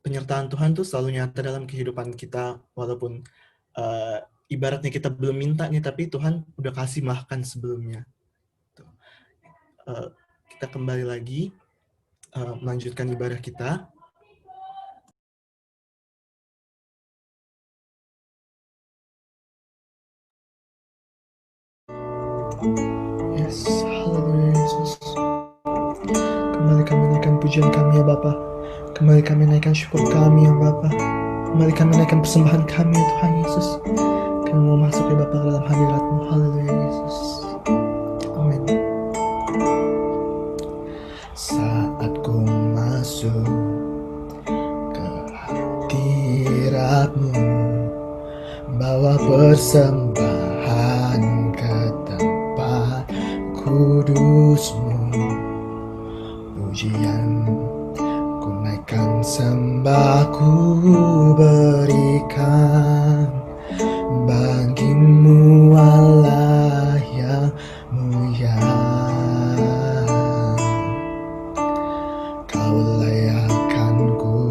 penyertaan Tuhan tuh selalu nyata dalam kehidupan kita, walaupun ibaratnya kita belum minta nih, tapi Tuhan udah kasih bahkan sebelumnya. Tuh. Kita kembali lagi melanjutkan ibadah kita. Yes, haleluya Yesus. Kembali kami naikkan pujian kami ya Bapa. Kembali kami naikkan syukur kami ya Bapa. Kembali kami naikkan persembahan kami ya Tuhan Yesus. Kami mau masuk ya Bapa ke dalam hadirat-Mu. Haleluya Yesus. Amin. Saat ku masuk ke hadirat-Mu, bawa persembahan ke tempat kudus-Mu, pujian ku naikkan, sembah ku berikan bagi-Mu Allah yang mulia. Kau layakkan ku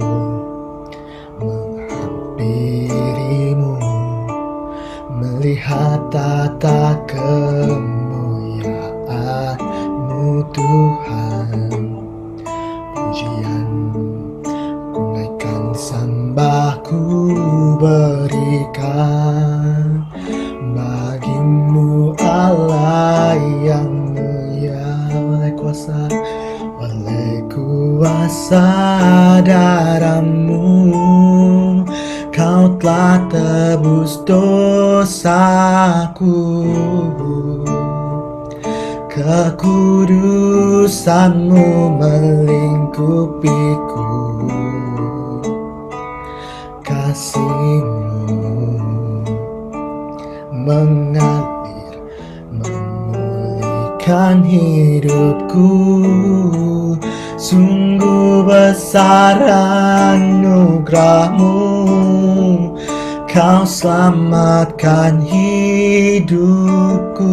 menghampiri-Mu, melihat tata kemuliaan-Mu Tuhan. Pujian ku naikkan, sembah ku berikan bagi-Mu Allah yang mulia. Oleh kuasa darah-Mu, Kau telah tebus dosaku. Kekudusan-Mu melingkupiku, kasih-Mu mengalir memulihkan hidupku. Sungguh besar anugerah-Mu, Kau selamatkan hidupku.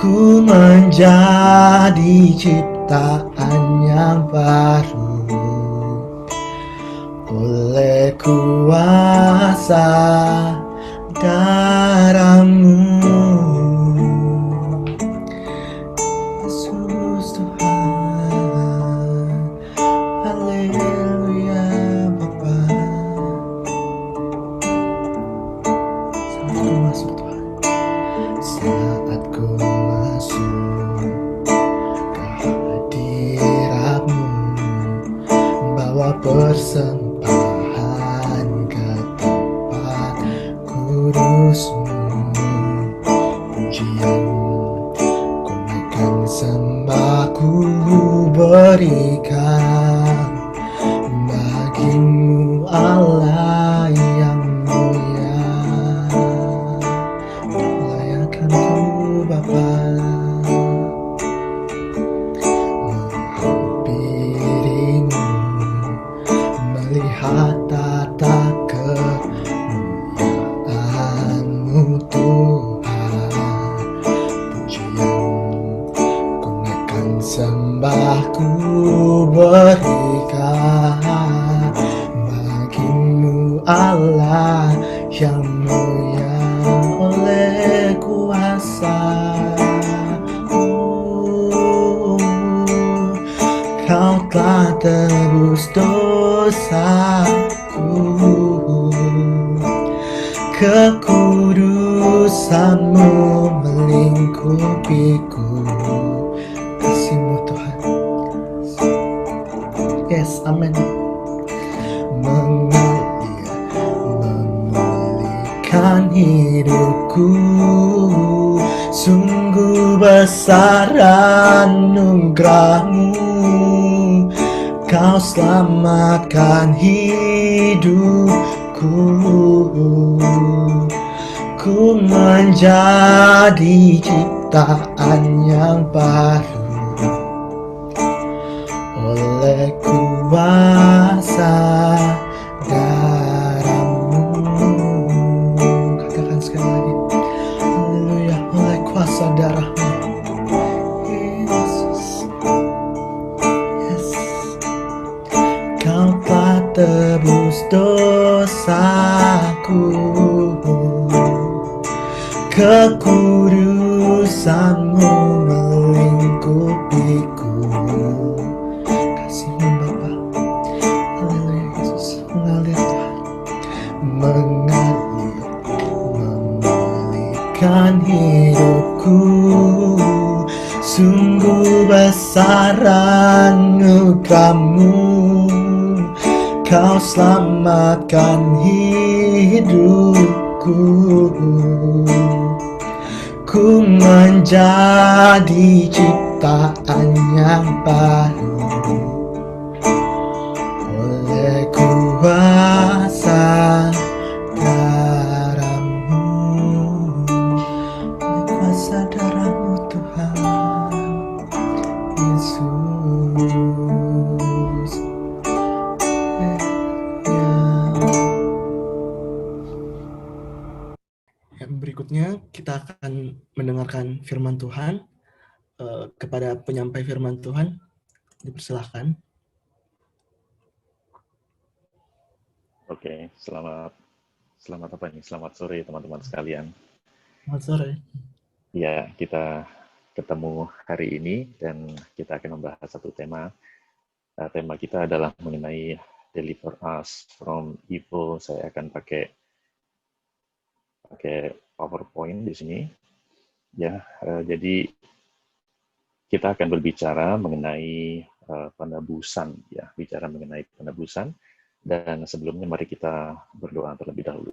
Ku menjadi ciptaan yang baru oleh kuasa darah-Mu. Yesus Tuhan, haleluya Bapa. Saat ku masuk Tuhan, saat ku masuk ke hadirat-Mu, bawa persembahan ke tempat kudus-Mu, pujian ku naikkan, sembah ku berikan bagi-Mu Allah yang mulia. Layakkan ku Bapa, menghampiri-Mu, melihat tata kemuliaan-Mu Tuhan. Pujian ku naikkan, sembah ku berikan bagi-Mu Allah yang mulia. Oleh kuasa Kau telah tebus dosaku. Kekudusan-Mu melingkupiku, kasih-Mu Tuhan. Yes, amin. Mengalir memulihkan hidupku. Sungguh besar anugerah-Mu, Kau selamatkan hidupku. Ku menjadi ciptaan yang baru oleh kuasa darah-Mu. Katakan sekali lagi, haleluya, oleh kuasa darah-Mu. Yesus, yes. tebus dosaku, kekudusanmu melingkupiku. Kasih-Mu Bapa, haleluya Yesus, mengalir Tuhan, mengalir, memulihkan hidupku. Sungguh besar anugerah-Mu, Kau selamatkan hidupku. Ku menjadi ciptaan yang baru oleh kuasa darah-Mu, oleh kuasa darah-Mu Tuhan Yesus. Yang berikutnya kita akan mendengarkan firman Tuhan. Kepada penyampai firman Tuhan, dipersilahkan. Oke, selamat apa nih? Selamat sore teman-teman sekalian. Selamat sore. Ya, kita ketemu hari ini dan kita akan membahas satu tema. Tema kita adalah mengenai deliver us from evil. Saya akan pakai PowerPoint di sini. Ya, jadi kita akan berbicara mengenai penebusan, ya, bicara mengenai penebusan. Dan sebelumnya mari kita berdoa terlebih dahulu.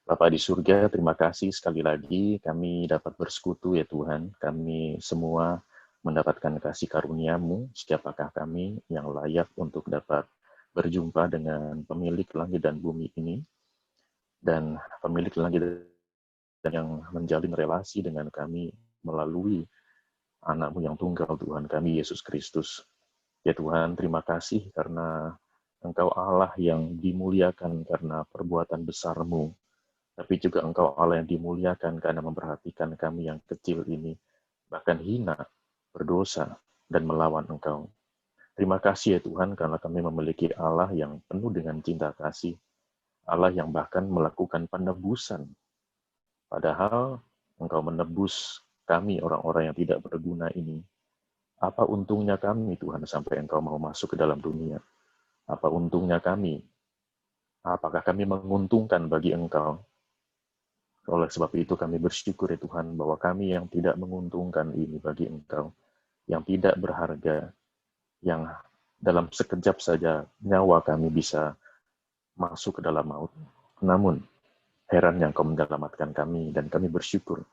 Bapa di surga, terima kasih sekali lagi kami dapat bersekutu ya Tuhan. Kami semua mendapatkan kasih karunia-Mu, siapakah kami yang layak untuk dapat berjumpa dengan pemilik langit dan bumi ini, dan pemilik langit dan yang menjalin relasi dengan kami melalui anak-Mu yang tunggal Tuhan kami, Yesus Kristus. Ya Tuhan, terima kasih karena Engkau Allah yang dimuliakan karena perbuatan besar-Mu, tapi juga Engkau Allah yang dimuliakan karena memperhatikan kami yang kecil ini, bahkan hina, berdosa, dan melawan Engkau. Terima kasih ya Tuhan, karena kami memiliki Allah yang penuh dengan cinta kasih, Allah yang bahkan melakukan penebusan. Padahal Engkau menebus kami orang-orang yang tidak berguna ini. Apa untungnya kami Tuhan sampai Engkau mau masuk ke dalam dunia? Apa untungnya kami? Apakah kami menguntungkan bagi Engkau? Oleh sebab itu kami bersyukur ya Tuhan bahwa kami yang tidak menguntungkan ini bagi Engkau, yang tidak berharga, yang dalam sekejap saja nyawa kami bisa masuk ke dalam maut. Namun, heran yang Kau menyelamatkan kami, dan kami bersyukur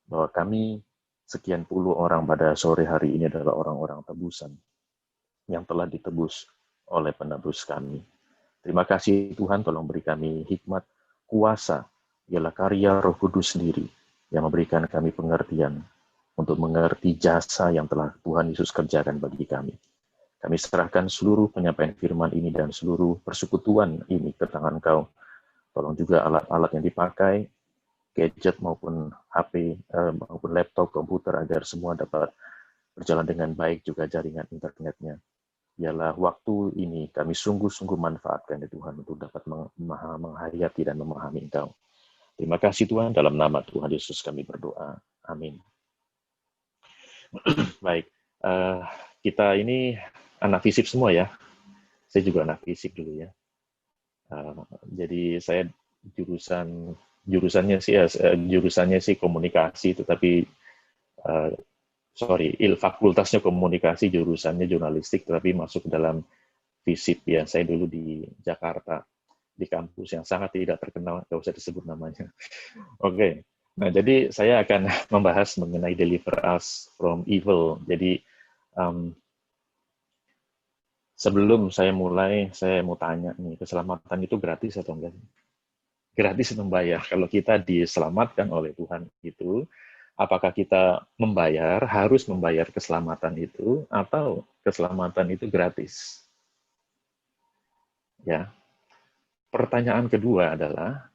bahwa kami sekian puluh orang pada sore hari ini adalah orang-orang tebusan yang telah ditebus oleh penebus kami. Terima kasih Tuhan, tolong beri kami hikmat, kuasa, ialah karya Roh Kudus sendiri yang memberikan kami pengertian untuk mengerti jasa yang telah Tuhan Yesus kerjakan bagi kami. Kami serahkan seluruh penyampaian firman ini dan seluruh persekutuan ini ke tangan Kau. Tolong juga alat-alat yang dipakai, gadget maupun HP, maupun laptop, komputer, agar semua dapat berjalan dengan baik, juga jaringan internetnya. Ialah waktu ini kami sungguh-sungguh manfaatkan ya Tuhan untuk dapat menghayati dan memahami Engkau. Terima kasih Tuhan, dalam nama Tuhan Yesus kami berdoa. Amin. Baik, kita ini anak fisip semua ya. Saya juga anak fisip dulu ya. Jadi saya jurusannya sih komunikasi, tetapi fakultasnya komunikasi, jurusannya jurnalistik, tetapi masuk dalam fisip ya. Saya dulu di Jakarta, di kampus yang sangat tidak terkenal, nggak usah disebut namanya. Oke. Nah, jadi saya akan membahas mengenai deliver us from evil. Jadi, sebelum saya mulai, saya mau tanya nih, keselamatan itu gratis atau enggak? Gratis atau membayar? Kalau kita diselamatkan oleh Tuhan itu, apakah kita harus membayar keselamatan itu, atau keselamatan itu gratis? Ya. Pertanyaan kedua adalah,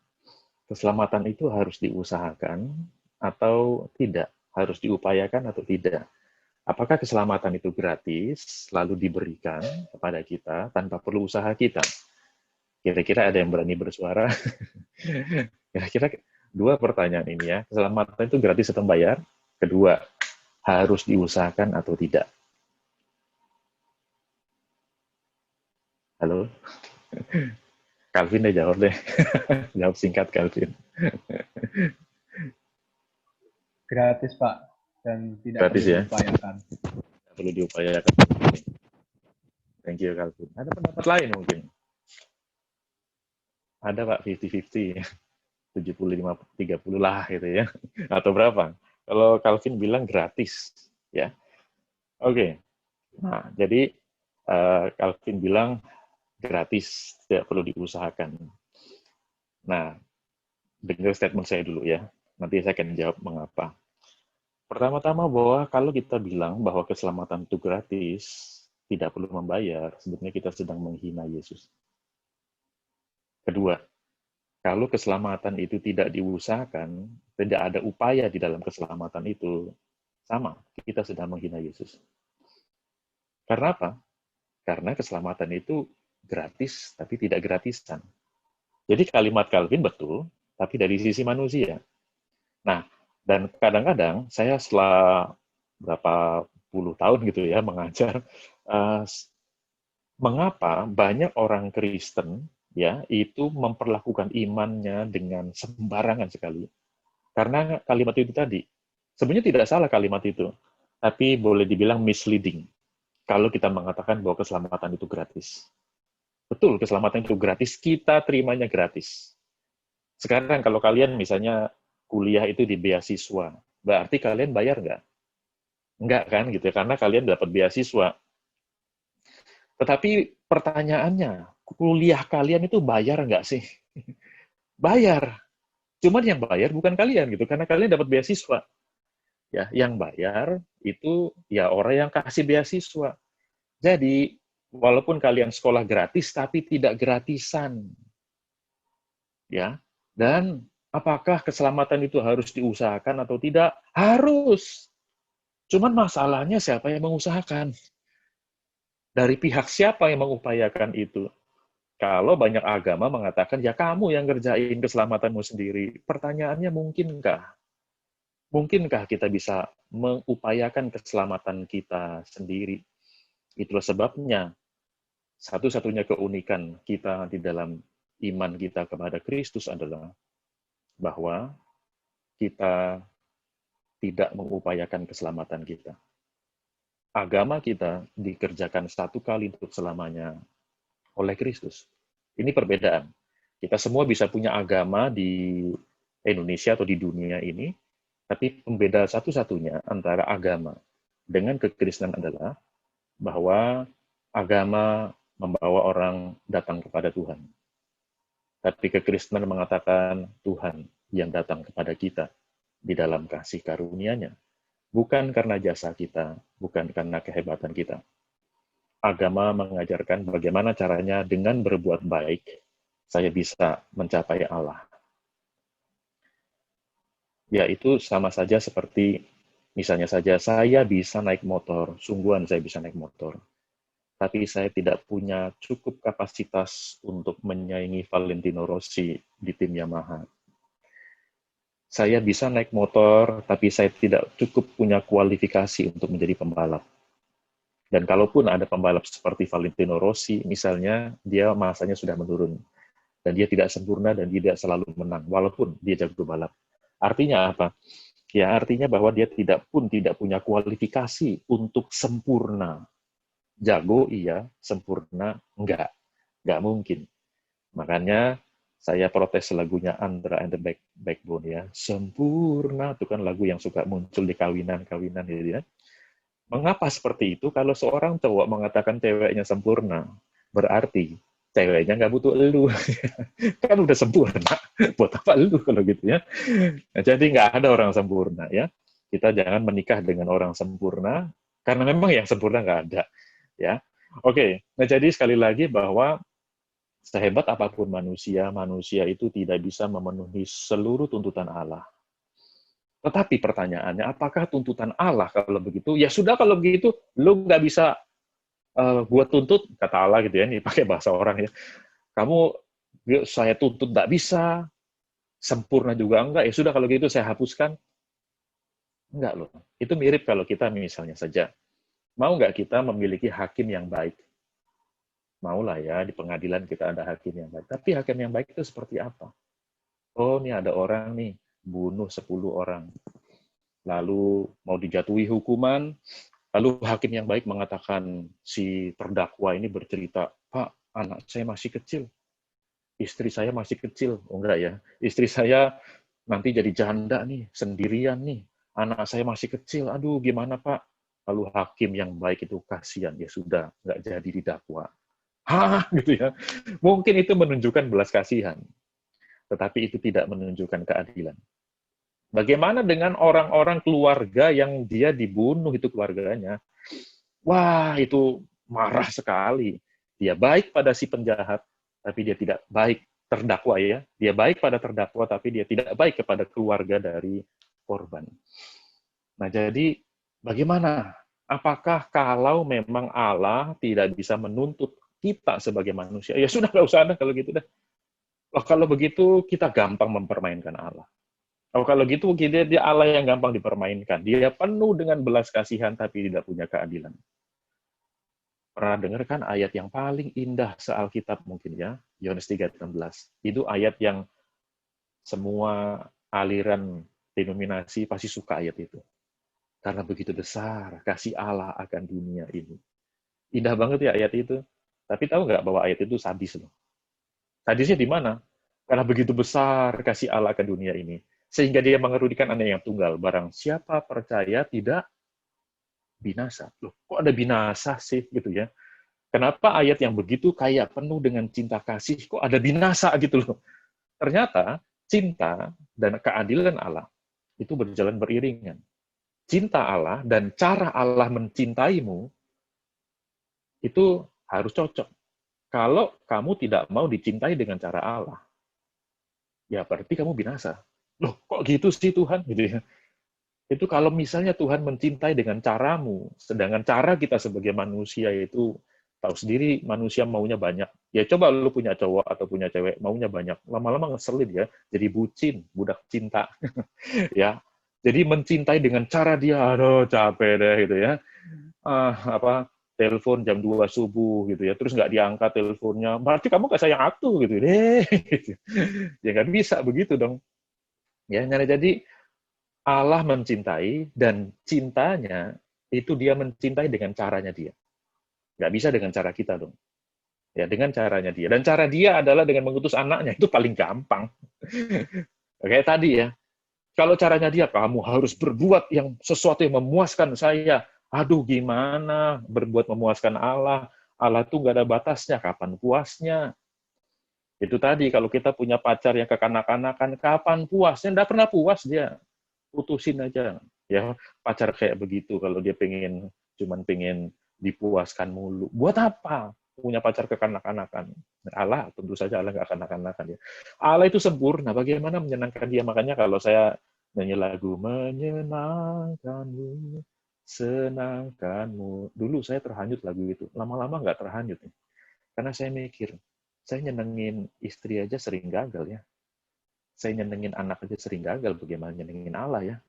keselamatan itu harus diusahakan atau tidak? Harus diupayakan atau tidak? Apakah keselamatan itu gratis, lalu diberikan kepada kita tanpa perlu usaha kita? Kira-kira ada yang berani bersuara? Kira-kira dua pertanyaan ini ya. Keselamatan itu gratis atau bayar? Kedua, harus diusahakan atau tidak? Halo? Calvin deh jawab deh. Jawab singkat, Calvin. Gratis, Pak, dan tidak Gratis perlu ya? diupayakan. Tidak perlu diupayakan. Thank you, Calvin. Ada pendapat lain mungkin? Ada, Pak, 50-50. 75-30 lah gitu ya. Atau berapa? Kalau Calvin bilang gratis. Ya. Oke. Nah, jadi Calvin bilang gratis, tidak perlu diusahakan. Nah, dengar statement saya dulu ya. Nanti saya akan jawab mengapa. Pertama-tama bahwa kalau kita bilang bahwa keselamatan itu gratis, tidak perlu membayar, sebetulnya kita sedang menghina Yesus. Kedua, kalau keselamatan itu tidak diusahakan, tidak ada upaya di dalam keselamatan itu, sama, kita sedang menghina Yesus. Karena apa? Karena keselamatan itu gratis, tapi tidak gratisan. Jadi kalimat Calvin betul, tapi dari sisi manusia. Nah, dan kadang-kadang saya setelah berapa puluh tahun gitu ya mengajar, mengapa banyak orang Kristen ya itu memperlakukan imannya dengan sembarangan sekali. Karena kalimat itu tadi, sebenarnya tidak salah kalimat itu, tapi boleh dibilang misleading kalau kita mengatakan bahwa keselamatan itu gratis. Betul, keselamatan itu gratis, kita terimanya gratis. Sekarang kalau kalian misalnya kuliah itu di beasiswa, berarti kalian bayar nggak? Nggak kan gitu, karena kalian dapat beasiswa. Tetapi pertanyaannya, kuliah kalian itu bayar nggak sih? Bayar. Cuman yang bayar bukan kalian gitu, karena kalian dapat beasiswa. Ya, yang bayar itu ya orang yang kasih beasiswa. Jadi, walaupun kalian sekolah gratis, tapi tidak gratisan. Ya, dan apakah keselamatan itu harus diusahakan atau tidak? Harus. Cuman masalahnya siapa yang mengusahakan? Dari pihak siapa yang mengupayakan itu? Kalau banyak agama mengatakan, ya kamu yang ngerjain keselamatanmu sendiri. Pertanyaannya mungkinkah? Mungkinkah kita bisa mengupayakan keselamatan kita sendiri? Itulah sebabnya satu-satunya keunikan kita di dalam iman kita kepada Kristus adalah bahwa kita tidak mengupayakan keselamatan kita. Agama kita dikerjakan satu kali untuk selamanya oleh Kristus. Ini perbedaan. Kita semua bisa punya agama di Indonesia atau di dunia ini, tapi pembeda satu-satunya antara agama dengan kekristenan adalah bahwa agama membawa orang datang kepada Tuhan. Tapi kekristenan mengatakan Tuhan yang datang kepada kita di dalam kasih karunia-Nya. Bukan karena jasa kita, bukan karena kehebatan kita. Agama mengajarkan bagaimana caranya dengan berbuat baik, saya bisa mencapai Allah. Ya, itu sama saja seperti, misalnya saja, saya bisa naik motor, sungguhan saya bisa naik motor. Tapi saya tidak punya cukup kapasitas untuk menyaingi Valentino Rossi di tim Yamaha. Saya bisa naik motor, tapi saya tidak cukup punya kualifikasi untuk menjadi pembalap. Dan kalaupun ada pembalap seperti Valentino Rossi, misalnya, dia masanya sudah menurun. Dan dia tidak sempurna dan tidak selalu menang, walaupun dia jago balap. Artinya apa? Ya, artinya bahwa dia tidak punya kualifikasi untuk sempurna. Jago, iya. Sempurna, enggak. Enggak mungkin. Makanya, saya protes lagunya Andra and the Backbone ya. Sempurna, itu kan lagu yang suka muncul di kawinan-kawinan gitu ya. Mengapa seperti itu? Kalau seorang cowok mengatakan ceweknya sempurna, berarti ceweknya nggak butuh elu. Kan udah sempurna. Buat apa elu kalau gitu ya? Nah, jadi nggak ada orang sempurna ya. Kita jangan menikah dengan orang sempurna, karena memang yang sempurna nggak ada. Ya, oke. Nah, jadi sekali lagi bahwa sehebat apapun manusia, manusia itu tidak bisa memenuhi seluruh tuntutan Allah. Tetapi pertanyaannya, apakah tuntutan Allah kalau begitu? Ya sudah kalau begitu, lu nggak bisa gua tuntut, kata Allah gitu ya, ini pakai bahasa orang ya. Kamu, saya tuntut nggak bisa, sempurna juga enggak, ya sudah kalau gitu saya hapuskan. Enggak loh. Itu mirip kalau kita misalnya saja, mau nggak kita memiliki hakim yang baik? Maulah ya, di pengadilan kita ada hakim yang baik. Tapi hakim yang baik itu seperti apa? Oh, ini ada orang nih, bunuh 10 orang. Lalu mau dijatuhi hukuman, lalu hakim yang baik mengatakan si terdakwa ini bercerita, Pak, anak saya masih kecil, istri saya masih kecil. Oh enggak ya, istri saya nanti jadi janda nih, sendirian nih, anak saya masih kecil, aduh gimana Pak? Lalu hakim yang baik itu kasihan, ya sudah, nggak jadi didakwa. Hah, gitu ya. Mungkin itu menunjukkan belas kasihan, tetapi itu tidak menunjukkan keadilan. Bagaimana dengan orang-orang keluarga yang dia dibunuh itu keluarganya? Wah, itu marah sekali. Dia baik pada si penjahat, tapi dia tidak baik terdakwa ya. Dia baik pada terdakwa, tapi dia tidak baik kepada keluarga dari korban. Nah, jadi bagaimana? Apakah kalau memang Allah tidak bisa menuntut kita sebagai manusia? Ya sudah, nggak usah ada kalau gitu dah. Oh, kalau begitu kita gampang mempermainkan Allah. Oh, kalau gitu dia Allah yang gampang dipermainkan. Dia penuh dengan belas kasihan tapi tidak punya keadilan. Pernah dengar kan ayat yang paling indah se-Alkitab mungkin ya, Yohanes 3:16. Itu ayat yang semua aliran denominasi pasti suka ayat itu. Karena begitu besar kasih Allah akan dunia ini. Indah banget ya ayat itu. Tapi tahu nggak bahwa ayat itu sadis loh. Sadisnya di mana? Karena begitu besar kasih Allah akan dunia ini. Sehingga dia mengerudikan anak yang tunggal. Barang siapa percaya tidak binasa. Loh, kok ada binasa sih gitu ya? Kenapa ayat yang begitu kayak penuh dengan cinta kasih, kok ada binasa gitu loh? Ternyata cinta dan keadilan Allah itu berjalan beriringan. Cinta Allah dan cara Allah mencintaimu itu harus cocok. Kalau kamu tidak mau dicintai dengan cara Allah, ya berarti kamu binasa. Loh, kok gitu sih Tuhan? Gitu ya. Itu kalau misalnya Tuhan mencintai dengan caramu, sedangkan cara kita sebagai manusia itu tahu sendiri manusia maunya banyak. Ya coba lu punya cowok atau punya cewek maunya banyak, lama-lama ngeselin ya, jadi bucin, budak cinta. Ya. Jadi mencintai dengan cara dia, aduh capek deh gitu ya. Telepon jam 2 subuh gitu ya, terus nggak diangkat teleponnya, berarti kamu nggak sayang aku gitu deh. Ya nggak bisa begitu dong. Ya, jadi Allah mencintai dan cintanya itu dia mencintai dengan caranya dia. Nggak bisa dengan cara kita dong. Ya, dengan caranya dia. Dan cara dia adalah dengan mengutus anaknya. Itu paling gampang. Kayak tadi ya. Kalau caranya dia, kamu harus berbuat yang sesuatu yang memuaskan saya. Aduh, gimana berbuat memuaskan Allah? Allah tuh nggak ada batasnya. Kapan puasnya? Itu tadi, kalau kita punya pacar yang kekanak-kanakan, kapan puasnya? Nggak pernah puas dia. Putusin aja. Ya, pacar kayak begitu. Kalau dia cuman pengen dipuaskan mulu. Buat apa? Punya pacar kekanak-kanakan. Allah, tentu saja Allah nggak kanak-kanakan ya. Allah itu sempurna. Bagaimana menyenangkan dia? Makanya kalau saya nyanyi lagu menyenangkanmu, senangkanmu. Dulu saya terhanyut lagu itu. Lama-lama nggak terhanyut. Karena saya mikir, saya nyenengin istri aja sering gagal ya. Saya nyenengin anak aja sering gagal. Bagaimana nyenengin Allah ya?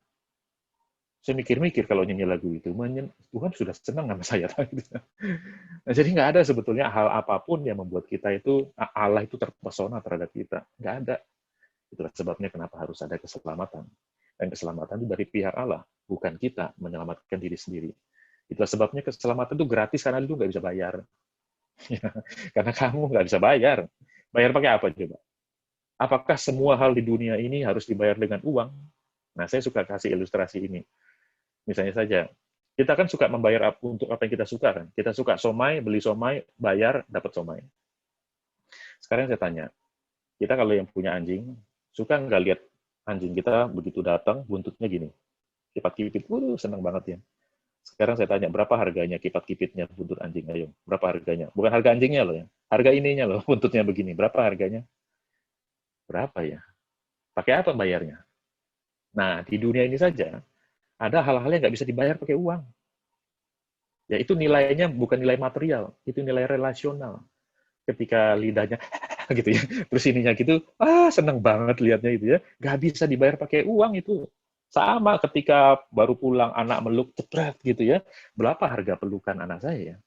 Saya mikir-mikir kalau nyanyi lagu itu, Tuhan sudah senang sama saya. Nah, jadi nggak ada sebetulnya hal apapun yang membuat kita itu, Allah itu terpesona terhadap kita. Nggak ada. Itulah sebabnya kenapa harus ada keselamatan. Dan keselamatan itu dari pihak Allah, bukan kita menyelamatkan diri sendiri. Itulah sebabnya keselamatan itu gratis karena itu nggak bisa bayar. Karena kamu nggak bisa bayar. Bayar pakai apa coba? Apakah semua hal di dunia ini harus dibayar dengan uang? Nah, saya suka kasih ilustrasi ini. Misalnya saja, kita kan suka membayar untuk apa yang kita suka kan? Kita suka somai, beli somai, bayar, dapat somai. Sekarang saya tanya, kita kalau yang punya anjing, suka nggak lihat anjing kita begitu datang, buntutnya gini, kipat-kipit, senang banget ya. Sekarang saya tanya, berapa harganya kipat-kipitnya buntut anjing? Ayo, berapa harganya? Bukan harga anjingnya loh ya, harga ininya loh, buntutnya begini. Berapa harganya? Berapa ya? Pakai apa bayarnya? Nah, di dunia ini saja, ada hal-hal yang nggak bisa dibayar pakai uang. Ya, itu nilainya bukan nilai material, itu nilai relasional. Ketika lidahnya gitu ya, terus ininya gitu, seneng banget lihatnya itu ya, nggak bisa dibayar pakai uang itu. Sama ketika baru pulang anak meluk cepret gitu ya, berapa harga pelukan anak saya ya?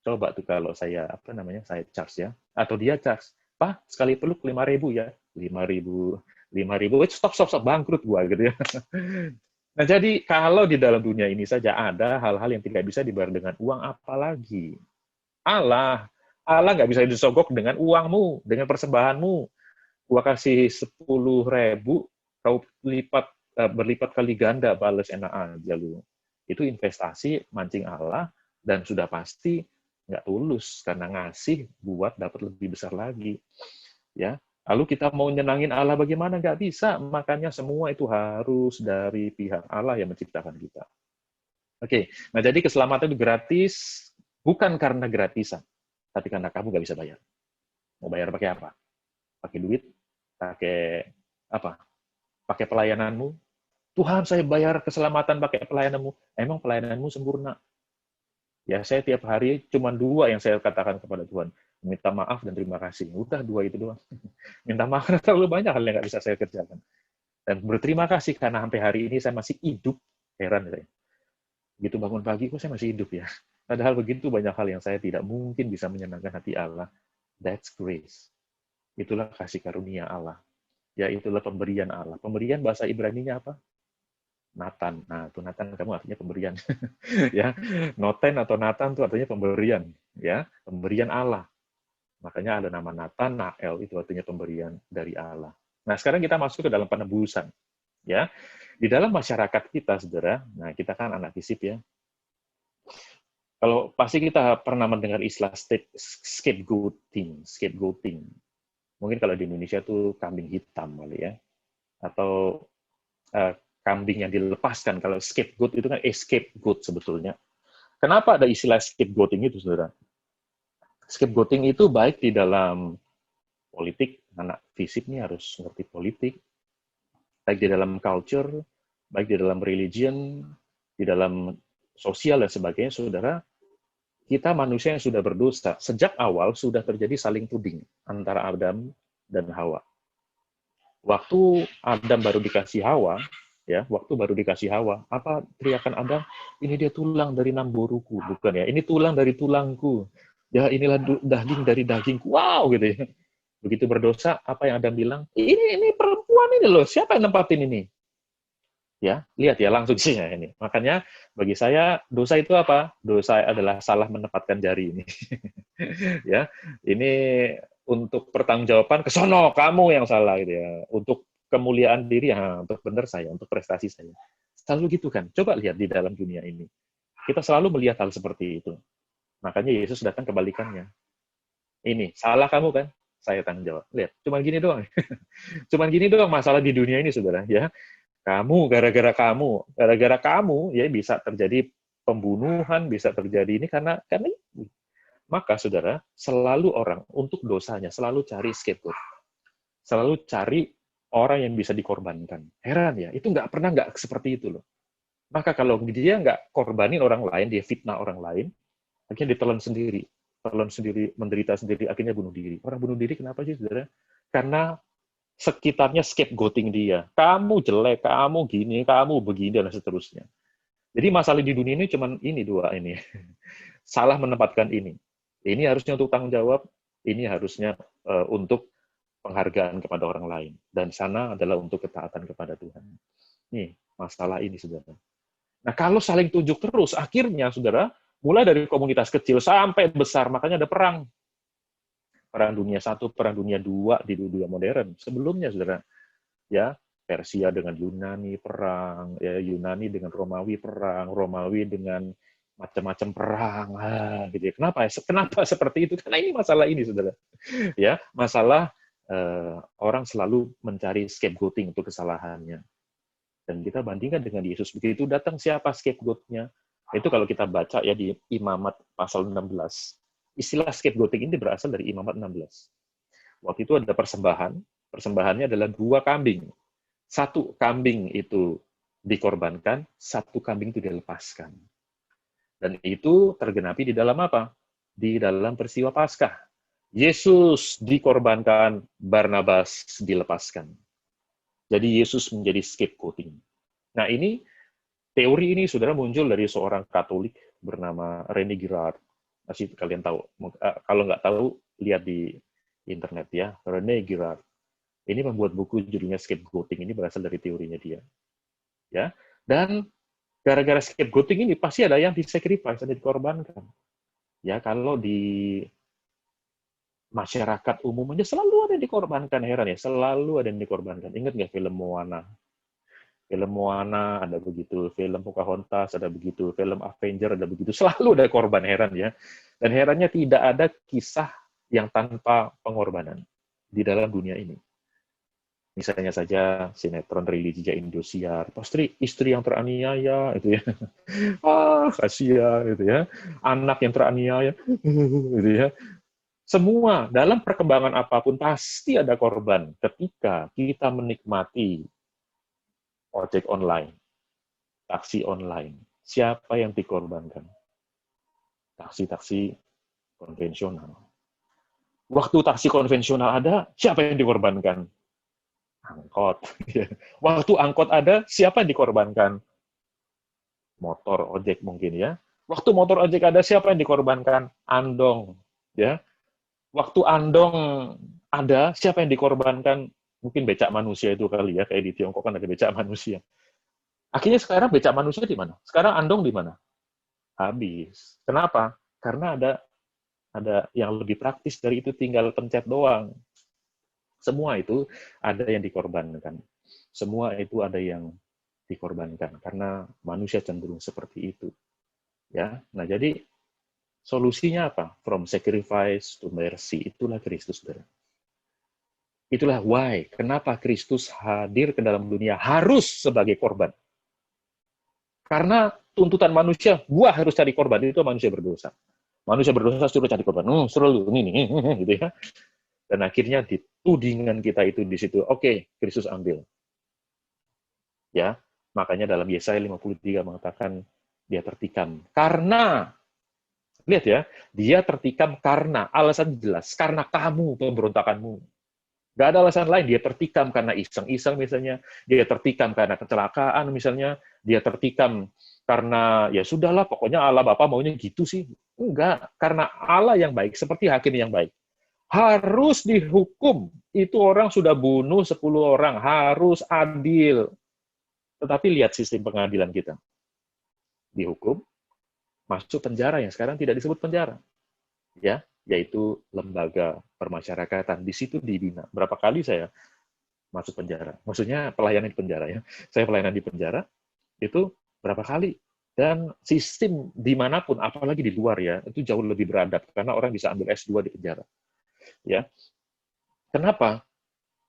Coba tuh kalau saya saya charge ya, atau dia charge, Pak sekali peluk 5.000 ya, 5.000, 5.000, stop stop stop bangkrut gua gitu ya. Nah jadi kalau di dalam dunia ini saja ada hal-hal yang tidak bisa dibayar dengan uang, apalagi Allah. Allah nggak bisa disogok dengan uangmu, dengan persembahanmu. Gua kasih 10.000, kau berlipat kali ganda, balas enak aja lu. Itu investasi mancing Allah, dan sudah pasti nggak tulus karena ngasih buat dapat lebih besar lagi. Ya, lalu kita mau nyenangin Allah bagaimana? Nggak bisa. Makanya semua itu harus dari pihak Allah yang menciptakan kita. Oke, nah jadi keselamatan itu gratis bukan karena gratisan, tapi karena kamu nggak bisa bayar. Mau bayar pakai apa? Pakai duit? Pakai apa? Pakai pelayananmu? Tuhan, saya bayar keselamatan pakai pelayananmu. Emang pelayananmu sempurna? Ya, saya tiap hari cuma 2 yang saya katakan kepada Tuhan. Minta maaf dan terima kasih. Udah 2 itu doang. Minta maaf karena terlalu banyak hal yang nggak bisa saya kerjakan. Dan berterima kasih karena sampai hari ini saya masih hidup. Heran saya. Gitu bangun pagi, kok saya masih hidup ya? Padahal begitu banyak hal yang saya tidak mungkin bisa menyenangkan hati Allah. That's grace. Itulah kasih karunia Allah. Ya, itulah pemberian Allah. Pemberian bahasa Ibrani-nya apa? Nathan. Nah, itu Nathan kamu artinya pemberian. Ya, Noten atau Nathan itu artinya pemberian, ya, pemberian Allah. Makanya ada nama Nathan, Nael itu artinya pemberian dari Allah. Nah, sekarang kita masuk ke dalam penebusan, ya. Di dalam masyarakat kita, Saudara, nah kita kan anak fisip ya. Kalau pasti kita pernah mendengar istilah scapegoating, scapegoating. Mungkin kalau di Indonesia itu kambing hitam kali ya, atau kambing yang dilepaskan. Kalau scapegoat itu kan scapegoat sebetulnya. Kenapa ada istilah scapegoating itu, Saudara? Scapegoating itu baik di dalam politik, anak fisip ini harus ngerti politik, baik di dalam culture, baik di dalam religion, di dalam sosial dan sebagainya, Saudara, kita manusia yang sudah berdosa, sejak awal sudah terjadi saling tuding antara Adam dan Hawa. Waktu Adam baru dikasih Hawa, ya, waktu baru dikasih Hawa, apa teriakan Adam? Ini dia tulang dari namboruku, bukan ya? Ini tulang dari tulangku. Ya, inilah daging dari dagingku. Wow, gitu ya. Begitu berdosa, apa yang Adam bilang? Ini perempuan ini loh, siapa yang nempatin ini? Ya, lihat ya langsung sih ya ini. Makanya bagi saya dosa itu apa? Dosa adalah salah menempatkan jari ini. Ya, ini untuk pertanggungjawaban ke sono kamu yang salah gitu ya. Untuk kemuliaan diri ya, untuk benar saya, untuk prestasi saya. Selalu gitu kan. Coba lihat di dalam dunia ini. Kita selalu melihat hal seperti itu. Makanya Yesus datang kebalikannya. Ini salah kamu kan? Saya tanggung jawab. Lihat, cuman gini doang. Cuman gini doang masalah di dunia ini, Saudara, ya. Gara-gara kamu ya bisa terjadi pembunuhan, bisa terjadi ini karena ini. Maka Saudara, selalu orang untuk dosanya selalu cari scapegoat. Selalu cari orang yang bisa dikorbankan. Heran ya, itu nggak seperti itu loh. Maka kalau dia nggak korbanin orang lain, dia fitnah orang lain, akhirnya ditelan sendiri, menderita sendiri, akhirnya bunuh diri. Orang bunuh diri kenapa sih, Saudara? Karena sekitarnya scapegoating dia. Kamu jelek, kamu gini, kamu begini, dan seterusnya. Jadi masalah di dunia ini cuma ini 2 ini. Salah menempatkan ini. Ini harusnya untuk tanggung jawab, ini harusnya untuk penghargaan kepada orang lain. Dan sana adalah untuk ketaatan kepada Tuhan. Nih, masalah ini, Saudara. Nah, kalau saling tunjuk terus, akhirnya, Saudara, mulai dari komunitas kecil sampai besar, makanya ada perang. Perang Dunia I, Perang Dunia II di dunia modern. Sebelumnya, Saudara, ya, Persia dengan Yunani perang, ya, Yunani dengan Romawi perang, Romawi dengan macam-macam perang, gitu ya. Kenapa seperti itu? Karena ini masalah ini, Saudara. Ya, masalah orang selalu mencari scapegoating untuk kesalahannya. Dan kita bandingkan dengan Yesus. Begitu datang siapa scapegoat-nya? Itu kalau kita baca ya di Imamat pasal 16. Istilah scapegoating ini berasal dari Imamat 16. Waktu itu ada persembahan. Persembahannya adalah 2 kambing. Satu kambing itu dikorbankan, satu kambing itu dilepaskan. Dan itu tergenapi di dalam apa? Di dalam peristiwa Paskah. Yesus dikorbankan, Barnabas dilepaskan. Jadi Yesus menjadi scapegoating. Nah ini, teori ini saudara muncul dari seorang Katolik bernama René Girard. Pasti kalian tahu. Kalau nggak tahu, lihat di internet ya. René Girard. Ini membuat buku judulnya Scapegoating. Ini berasal dari teorinya dia. Ya. Dan gara-gara scapegoating ini pasti ada yang disacrifice, ada dikorbankan. Ya, kalau di masyarakat umumnya selalu ada yang dikorbankan, heran ya, selalu ada yang dikorbankan. Ingat nggak film Moana? Film Moana ada begitu, film Pocahontas ada begitu, film Avenger ada begitu, selalu ada korban, heran ya. Dan herannya tidak ada kisah yang tanpa pengorbanan di dalam dunia ini. Misalnya saja sinetron Religi Indosiar, pasti istri yang teraniaya, itu ya. Kasihan, itu ya. Anak yang teraniaya, itu ya. Semua, dalam perkembangan apapun, pasti ada korban ketika kita menikmati ojek online, taksi online. Siapa yang dikorbankan? Taksi-taksi konvensional. Waktu taksi konvensional ada, siapa yang dikorbankan? Angkot. Waktu angkot ada, siapa yang dikorbankan? Motor ojek mungkin ya. Waktu motor ojek ada, siapa yang dikorbankan? Andong. Ya. Waktu andong ada, siapa yang dikorbankan? Mungkin becak manusia itu kali ya, kayak di Tiongkok kan ada becak manusia. Akhirnya sekarang becak manusia di mana? Sekarang andong di mana? Habis. Kenapa? Karena ada yang lebih praktis dari itu, tinggal pencet doang. Semua itu ada yang dikorbankan. Semua itu ada yang dikorbankan karena manusia cenderung seperti itu. Ya. Nah, jadi solusinya apa? From sacrifice to mercy. Itulah Kristus, saudara. Itulah why. Kenapa Kristus hadir ke dalam dunia harus sebagai korban. Karena tuntutan manusia, gua harus cari korban. Itu manusia berdosa. Manusia berdosa suruh cari korban. Suruh lu, ini, gitu ya. Dan akhirnya ditudingan kita itu di situ. Oke, Kristus ambil. Ya, makanya dalam Yesaya 53 mengatakan dia tertikam. Karena, lihat ya, dia tertikam karena, alasan jelas, karena kamu, pemberontakanmu. Gak ada alasan lain, dia tertikam karena iseng-iseng misalnya, dia tertikam karena kecelakaan misalnya, dia tertikam karena, ya sudahlah, pokoknya Allah Bapa maunya gitu sih. Enggak, karena Allah yang baik, seperti hakim yang baik. Harus dihukum. Itu orang sudah bunuh 10 orang. Harus adil. Tetapi lihat sistem pengadilan kita. Dihukum, masuk penjara yang sekarang tidak disebut penjara. Ya, yaitu lembaga permasyarakatan. Di situ dibina. Berapa kali saya masuk penjara? Maksudnya pelayanan di penjara ya. Saya pelayanan di penjara, itu berapa kali. Dan sistem dimanapun, apalagi di luar ya, itu jauh lebih beradab. Karena orang bisa ambil S2 di penjara. Ya, kenapa?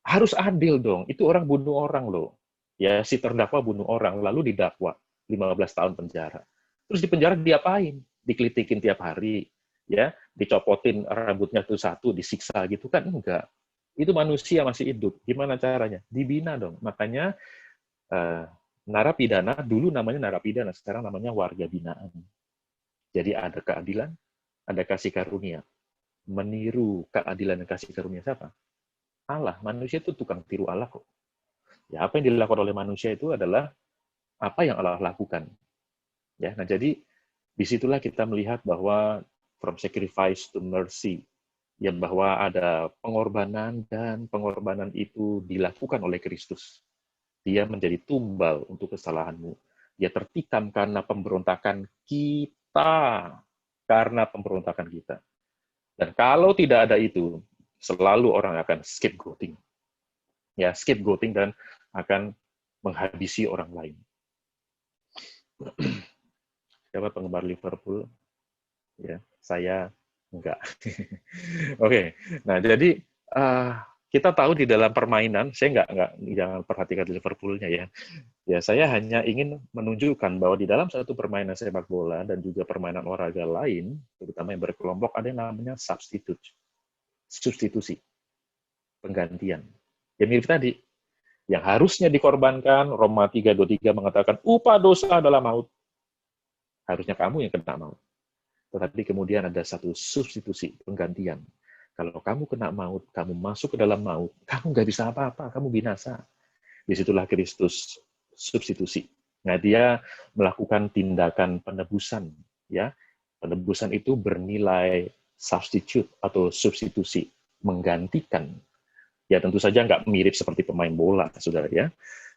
Harus adil dong. Itu orang bunuh orang loh. Ya, si terdakwa bunuh orang lalu didakwa 15 tahun penjara. Terus di penjara diapain? Dikelitikin tiap hari, ya, dicopotin rambutnya tuh satu, disiksa gitu kan? Enggak. Itu manusia masih hidup. Gimana caranya? Dibina dong. Makanya narapidana dulu namanya narapidana, sekarang namanya warga binaan. Jadi ada keadilan, ada kasih karunia. Meniru keadilan dan kasih karunia siapa? Allah. Manusia itu tukang tiru Allah kok. Ya, apa yang dilakukan oleh manusia itu adalah apa yang Allah lakukan. Ya, nah jadi disitulah kita melihat bahwa from sacrifice to mercy, ya bahwa ada pengorbanan dan pengorbanan itu dilakukan oleh Kristus. Dia menjadi tumbal untuk kesalahanmu. Dia tertikam karena pemberontakan kita, karena pemberontakan kita. Dan kalau tidak ada itu, selalu orang akan scapegoating. Ya, scapegoating dan akan menghabisi orang lain. Siapa penggemar Liverpool? Ya, saya enggak. Oke, nah jadi kita tahu di dalam permainan, saya enggak jangan perhatikan Liverpoolnya ya. Ya, saya hanya ingin menunjukkan bahwa di dalam satu permainan sepak bola dan juga permainan olahraga lain, terutama yang berkelompok, ada yang namanya substitusi, penggantian. Ya mirip tadi, Yang harusnya dikorbankan, Roma 3:23 mengatakan, upah dosa adalah maut. Harusnya kamu yang kena maut. Tetapi kemudian ada satu substitusi, penggantian. Kalau kamu kena maut, kamu masuk ke dalam maut, kamu nggak bisa apa-apa, kamu binasa. Disitulah Kristus substitusi. Nah, dia melakukan tindakan penebusan. Ya, penebusan itu bernilai substitute atau substitusi, menggantikan. Ya, tentu saja nggak mirip seperti pemain bola, saudara ya.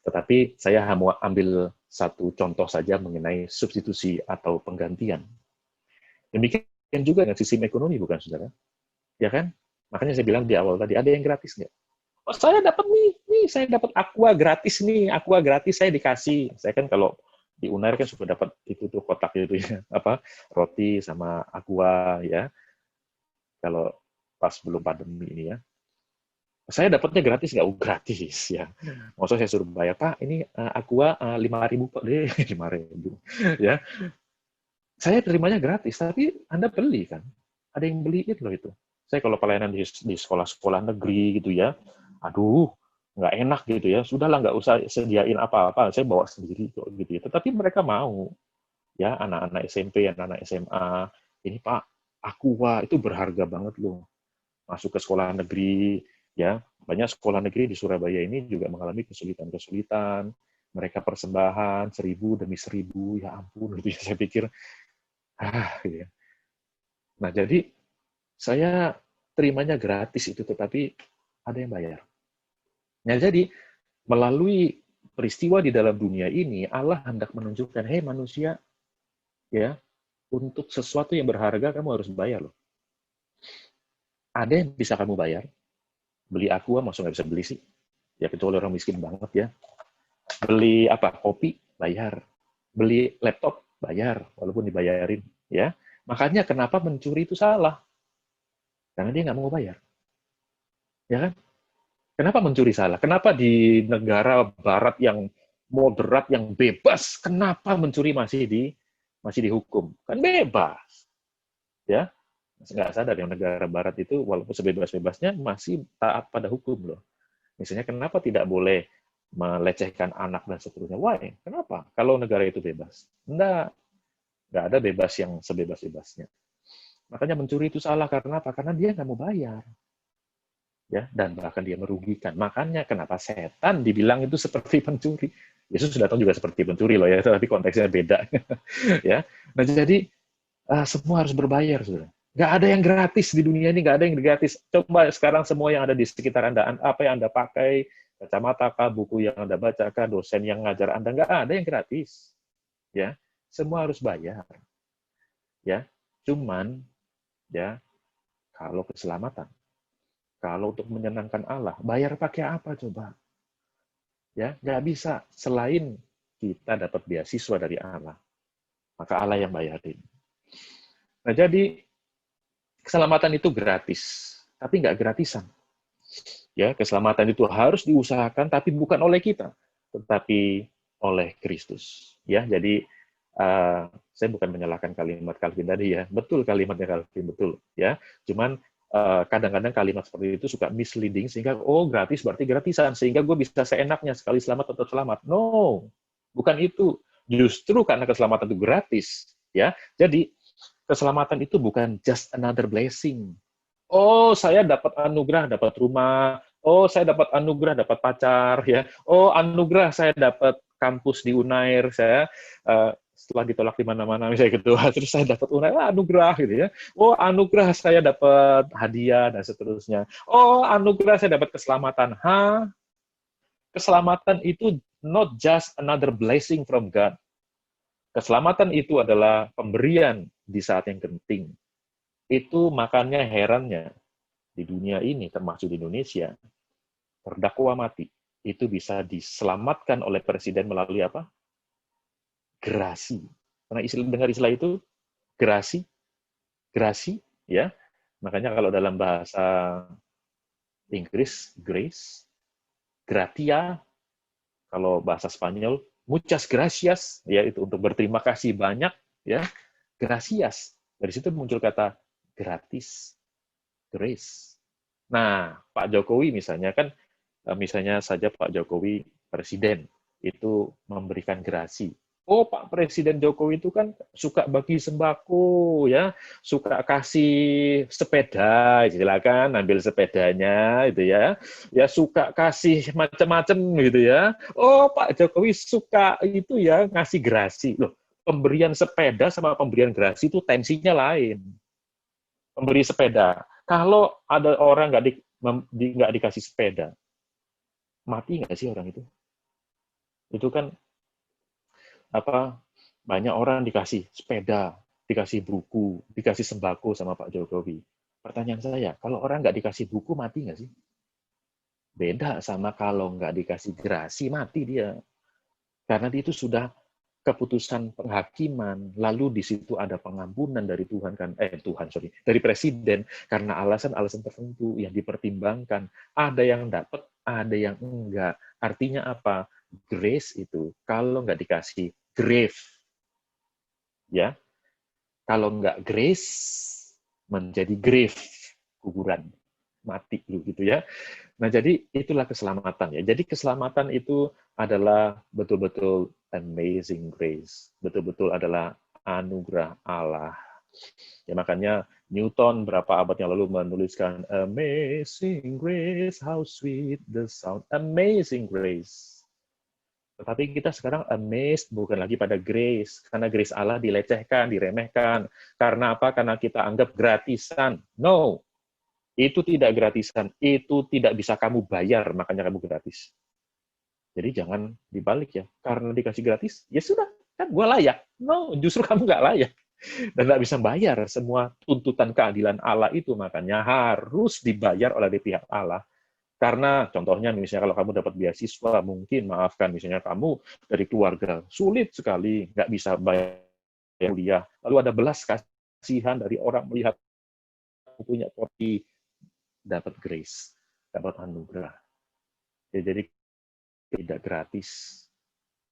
Tetapi saya mau ambil satu contoh saja mengenai substitusi atau penggantian. Demikian juga dengan sistem ekonomi, bukan saudara? Ya kan? Makanya saya bilang di awal tadi, ada yang gratis nggak? Oh, saya dapat nih, saya dapat aqua gratis nih, aqua gratis saya dikasih. Saya kan kalau di Unair kan sudah dapat itu tuh kotak itu ya, apa roti sama aqua ya. Kalau pas belum pandemi ini ya. Saya dapatnya gratis nggak? Gratis ya. Maksudnya saya suruh bayar, Pak, ini aqua 5.000 Pak deh, 5.000 ya. Saya terimanya gratis, tapi Anda beli kan? Ada yang beli itu loh itu. Saya kalau pelayanan di sekolah-sekolah negeri gitu ya, aduh, nggak enak gitu ya. Sudahlah nggak usah sediain apa-apa, saya bawa sendiri kok gitu ya. Tetapi mereka mau, ya anak-anak SMP, anak-anak SMA, ini Pak, aqua itu berharga banget loh. Masuk ke sekolah negeri, ya banyak sekolah negeri di Surabaya ini juga mengalami kesulitan-kesulitan. Mereka persembahan 1.000 demi 1.000, ya ampun gitu ya. Saya pikir gitu ya. Nah, jadi saya terimanya gratis itu, tetapi ada yang bayar. Nah, jadi melalui peristiwa di dalam dunia ini, Allah hendak menunjukkan, hei manusia, ya, untuk sesuatu yang berharga kamu harus bayar loh. Ada yang bisa kamu bayar. Beli aqua, maksudnya nggak bisa beli sih. Ya, kecuali orang miskin banget ya. Beli apa? Kopi, bayar. Beli laptop, bayar, walaupun dibayarin. Ya, makanya kenapa mencuri itu salah? Karena dia nggak mau bayar. Ya kan? Kenapa mencuri salah? Kenapa di negara barat yang moderat, yang bebas, kenapa mencuri masih dihukum? Kan bebas. Ya, nggak sadar yang negara barat itu walaupun sebebas-bebasnya masih taat pada hukum loh. Misalnya kenapa tidak boleh melecehkan anak dan seterusnya? Why? Kenapa? Kalau negara itu bebas. Nggak ada bebas yang sebebas-bebasnya. Makanya mencuri itu salah karena apa? Karena dia nggak mau bayar. Ya, dan bahkan dia merugikan. Makanya kenapa setan dibilang itu seperti pencuri. Yesus datang juga seperti pencuri loh ya, tapi konteksnya beda. Ya. Nah, jadi semua harus berbayar, Saudara. Nggak ada yang gratis di dunia ini, nggak ada yang gratis. Coba sekarang semua yang ada di sekitar Anda, apa yang Anda pakai, kacamata kah, buku yang Anda baca kah, dosen yang ngajar Anda, nggak ada yang gratis. Ya, semua harus bayar. Ya, cuman ya kalau keselamatan, kalau untuk menyenangkan Allah, bayar pakai apa coba? Ya, nggak bisa selain kita dapat beasiswa dari Allah. Maka Allah yang bayarin. Nah, jadi keselamatan itu gratis, tapi nggak gratisan. Ya, keselamatan itu harus diusahakan, tapi bukan oleh kita, tetapi oleh Kristus. Ya, jadi saya bukan menyalahkan kalimat Calvin tadi ya, betul kalimatnya Calvin betul. Ya, cuman kadang-kadang kalimat seperti itu suka misleading sehingga gratis berarti gratisan sehingga gue bisa seenaknya sekali selamat tetap selamat. No, bukan itu. Justru karena keselamatan itu gratis, ya. Jadi keselamatan itu bukan just another blessing. Oh, saya dapat anugerah, dapat rumah. Oh, saya dapat anugerah, dapat pacar, ya. Oh, anugerah saya dapat kampus di Unair, saya setelah ditolak di mana-mana misalnya gitu, terus saya dapat anugerah gitu ya. Oh, anugerah saya dapat hadiah dan seterusnya. Oh, anugerah saya dapat keselamatan. Keselamatan itu not just another blessing from God. Keselamatan itu adalah pemberian di saat yang genting. Itu makanya herannya di dunia ini, termasuk di Indonesia, terdakwa mati itu bisa diselamatkan oleh presiden melalui apa? Gerasi. Pernah dengar istilah itu? Gerasi? Gerasi, ya. Makanya kalau dalam bahasa Inggris, grace, gratia, kalau bahasa Spanyol, muchas gracias, ya itu untuk berterima kasih banyak, ya. Gracias. Dari situ muncul kata gratis, grace. Nah, Pak Jokowi misalnya kan misalnya saja Pak Jokowi presiden itu memberikan gerasi. Oh, Pak Presiden Jokowi itu kan suka bagi sembako, ya, suka kasih sepeda, silakan ambil sepedanya, gitu ya. Ya suka kasih macam-macam, gitu ya. Oh, Pak Jokowi suka itu ya ngasih gerasi. Loh, pemberian sepeda sama pemberian gerasi itu tensinya lain. Pemberi sepeda, kalau ada orang nggak dikasih sepeda, mati nggak sih orang itu? Itu kan apa, banyak orang dikasih sepeda, dikasih buku, dikasih sembako sama Pak Jokowi. Pertanyaan saya, kalau orang nggak dikasih buku, mati nggak sih? Beda sama kalau nggak dikasih gerasi, mati dia. Karena itu sudah keputusan penghakiman, lalu di situ ada pengampunan dari Tuhan, kan, dari Presiden, karena alasan-alasan tertentu yang dipertimbangkan. Ada yang dapat, ada yang enggak. Artinya apa? Grace itu, kalau nggak dikasih grave, ya, kalau nggak grace menjadi grave, kuburan, mati gitu ya. Nah, jadi itulah keselamatan ya. Jadi keselamatan itu adalah betul-betul amazing grace, betul-betul adalah anugerah Allah. Ya, makanya Newton berapa abad yang lalu menuliskan Amazing Grace, how sweet the sound, amazing grace. Tetapi kita sekarang amazed bukan lagi pada grace, karena grace Allah dilecehkan, diremehkan. Karena apa? Karena kita anggap gratisan. No, itu tidak gratisan. Itu tidak bisa kamu bayar, makanya kamu gratis. Jadi jangan dibalik ya. Karena dikasih gratis, ya sudah, kan gue layak. No, justru kamu nggak layak. Dan nggak bisa bayar semua tuntutan keadilan Allah itu, makanya harus dibayar oleh pihak Allah. Karena contohnya misalnya kalau kamu dapat beasiswa, mungkin maafkan misalnya kamu dari keluarga sulit sekali, nggak bisa bayar kuliah. Lalu ada belas kasihan dari orang melihat punya porsi, dapat grace, dapat anugerah. Ya, jadi tidak gratis.